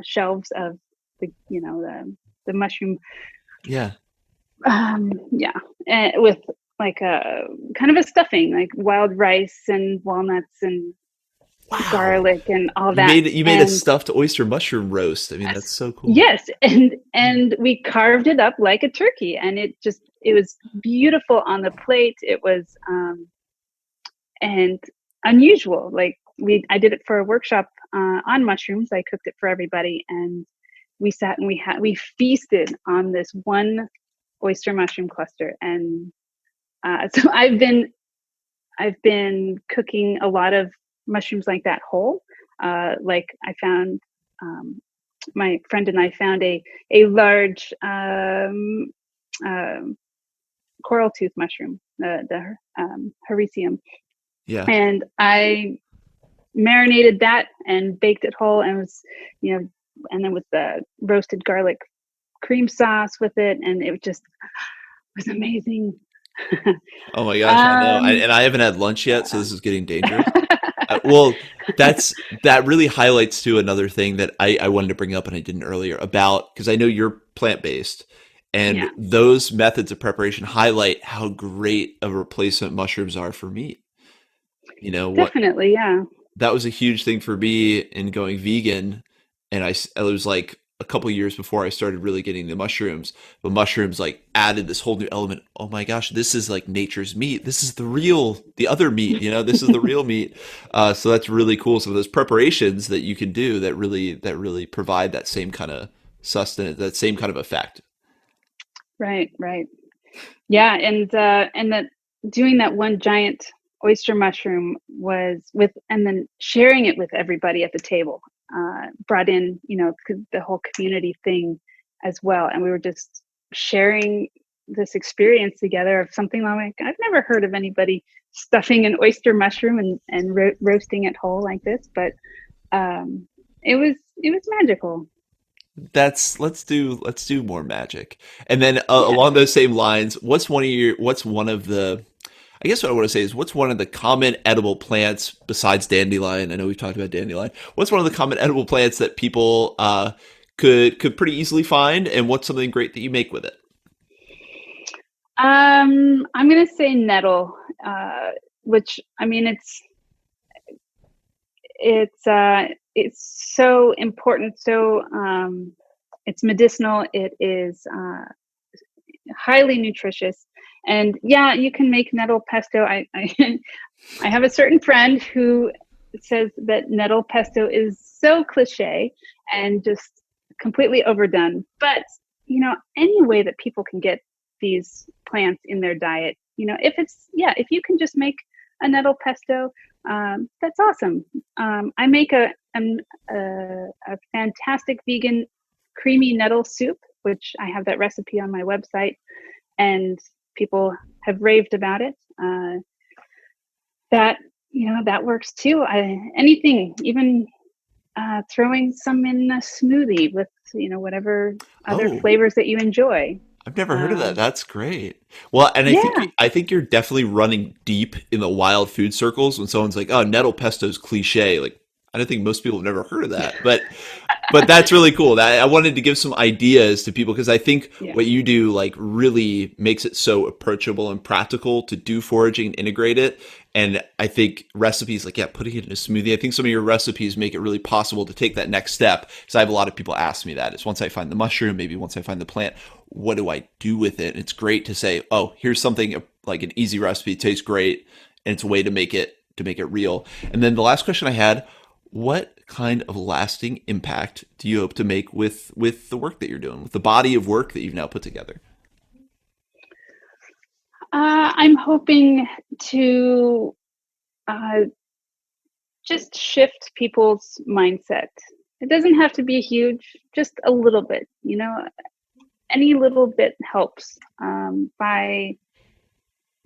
shelves of the mushroom, Yeah. yeah, with like a kind of a stuffing, like wild rice and walnuts and Wow. garlic and all You that. made you made a And stuffed oyster mushroom roast. I mean, that's so cool. yes, and we carved it up like a turkey, and it was beautiful on the plate. It was and unusual. Like I did it for a workshop on mushrooms. I cooked it for everybody, and we sat and we feasted on this one oyster mushroom cluster. And so I've been cooking a lot of mushrooms like that whole. Like I found, my friend and I found a large um, coral tooth mushroom, the hericium, Yeah. and I marinated that and baked it whole, and was, and then with the roasted garlic cream sauce with it, and it just was amazing. Oh my gosh, I know. um, And I haven't had lunch yet, so yeah. this is getting dangerous. Well, that really highlights to another thing that I wanted to bring up and I didn't earlier about, because I know you're plant based, and Yeah, those methods of preparation highlight how great of a replacement mushrooms are for meat. You know what? definitely. Yeah. That was a huge thing for me in going vegan, and it was like a couple years before I started really getting the mushrooms. But mushrooms like added this whole new element. Oh my gosh, this is like nature's meat. This is the other meat. This is the real meat. So that's really cool. Some of those preparations that you can do that really provide that same kind of sustenance, that same kind of effect. Right, right. Yeah, and that doing that one giant oyster mushroom was with, and then sharing it with everybody at the table, brought in, the whole community thing as well. And we were just sharing this experience together of something like, I've never heard of anybody stuffing an oyster mushroom and roasting it whole like this, but it was magical. That's let's do more magic. And then Yeah. along those same lines, what's one of the I guess what I want to say is, what's one of the common edible plants besides dandelion? I know we've talked about dandelion. What's one of the common edible plants that people could pretty easily find, and what's something great that you make with it? I'm gonna say nettle, which, I mean, it's so important. So it's medicinal. It is highly nutritious, and yeah, you can make nettle pesto. I have a certain friend who says that nettle pesto is so cliche and just completely overdone. But any way that people can get these plants in their diet, if you can just make a nettle pesto, that's awesome. I make a fantastic vegan creamy nettle soup, which I have that recipe on my website, and people have raved about it. That works too. Anything, even throwing some in a smoothie with whatever other Oh, flavors that you enjoy. I've never heard of that. Um, That's great. Well, and yeah, I think you're definitely running deep in the wild food circles when someone's like, "Oh, nettle pesto is cliche." Like, I don't think most people have never heard of that, but that's really cool. That I wanted to give some ideas to people, because I think yeah, what you do like really makes it so approachable and practical to do foraging and integrate it. And I think recipes like, yeah, putting it in a smoothie. I think some of your recipes make it really possible to take that next step. Because I have a lot of people ask me that. It's once I find the mushroom, maybe once I find the plant, what do I do with it? And it's great to say, oh, here's something like an easy recipe, tastes great, and it's a way to make it real. And then the last question I had, what kind of lasting impact do you hope to make with the work that you're doing, with the body of work that you've now put together? I'm hoping to uh, just shift people's mindset. It doesn't have to be huge, just a little bit. Any little bit helps, by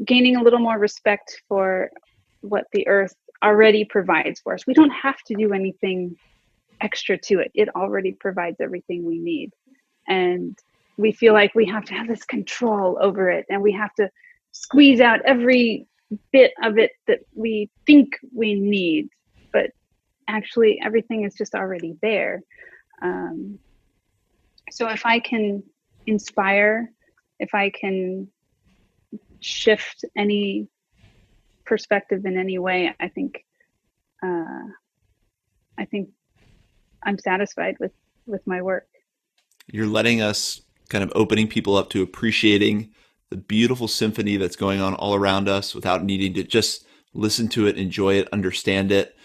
gaining a little more respect for what the earth already provides for us. We don't have to do anything extra to it. It already provides everything we need. And we feel like we have to have this control over it, and we have to squeeze out every bit of it that we think we need. But actually, everything is just already there. So if I can inspire, if I can shift any perspective in any way, I think I'm satisfied with my work. You're letting us kind of opening people up to appreciating the beautiful symphony that's going on all around us without needing to just listen to it, enjoy it, understand it.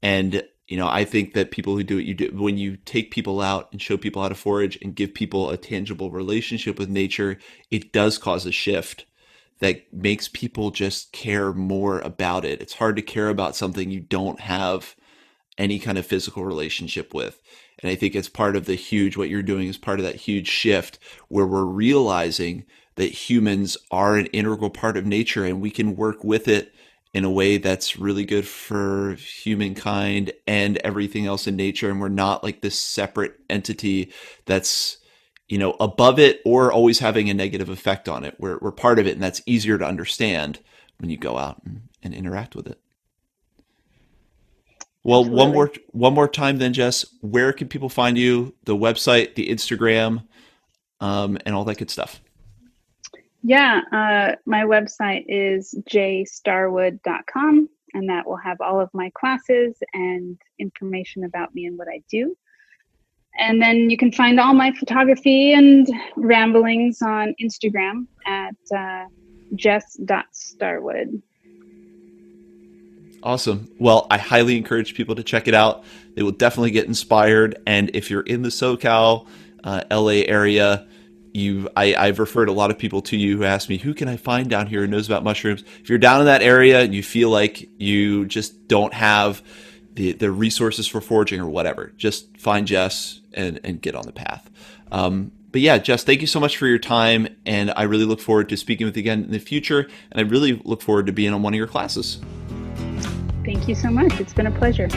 And, I think that people who do what you do, when you take people out and show people how to forage and give people a tangible relationship with nature, it does cause a shift that makes people just care more about it. It's hard to care about something you don't have any kind of physical relationship with. And I think it's part of what you're doing is part of that huge shift where we're realizing that humans are an integral part of nature and we can work with it in a way that's really good for humankind and everything else in nature. And we're not like this separate entity that's, above it or always having a negative effect on it. We're part of it, and that's easier to understand when you go out and interact with it. Well, Absolutely. one more time then, Jess, where can people find you? The website, the Instagram, and all that good stuff. Yeah, my website is jstarwood.com, and that will have all of my classes and information about me and what I do. And then you can find all my photography and ramblings on Instagram at jess.starwood. Awesome. Well, I highly encourage people to check it out. They will definitely get inspired. And if you're in the SoCal, LA area, I've referred a lot of people to you who ask me, who can I find down here who knows about mushrooms? If you're down in that area and you feel like you just don't have the resources for foraging or whatever, just find Jess and get on the path. But yeah, Jess, thank you so much for your time. And I really look forward to speaking with you again in the future. And I really look forward to being on one of your classes. Thank you so much. It's been a pleasure.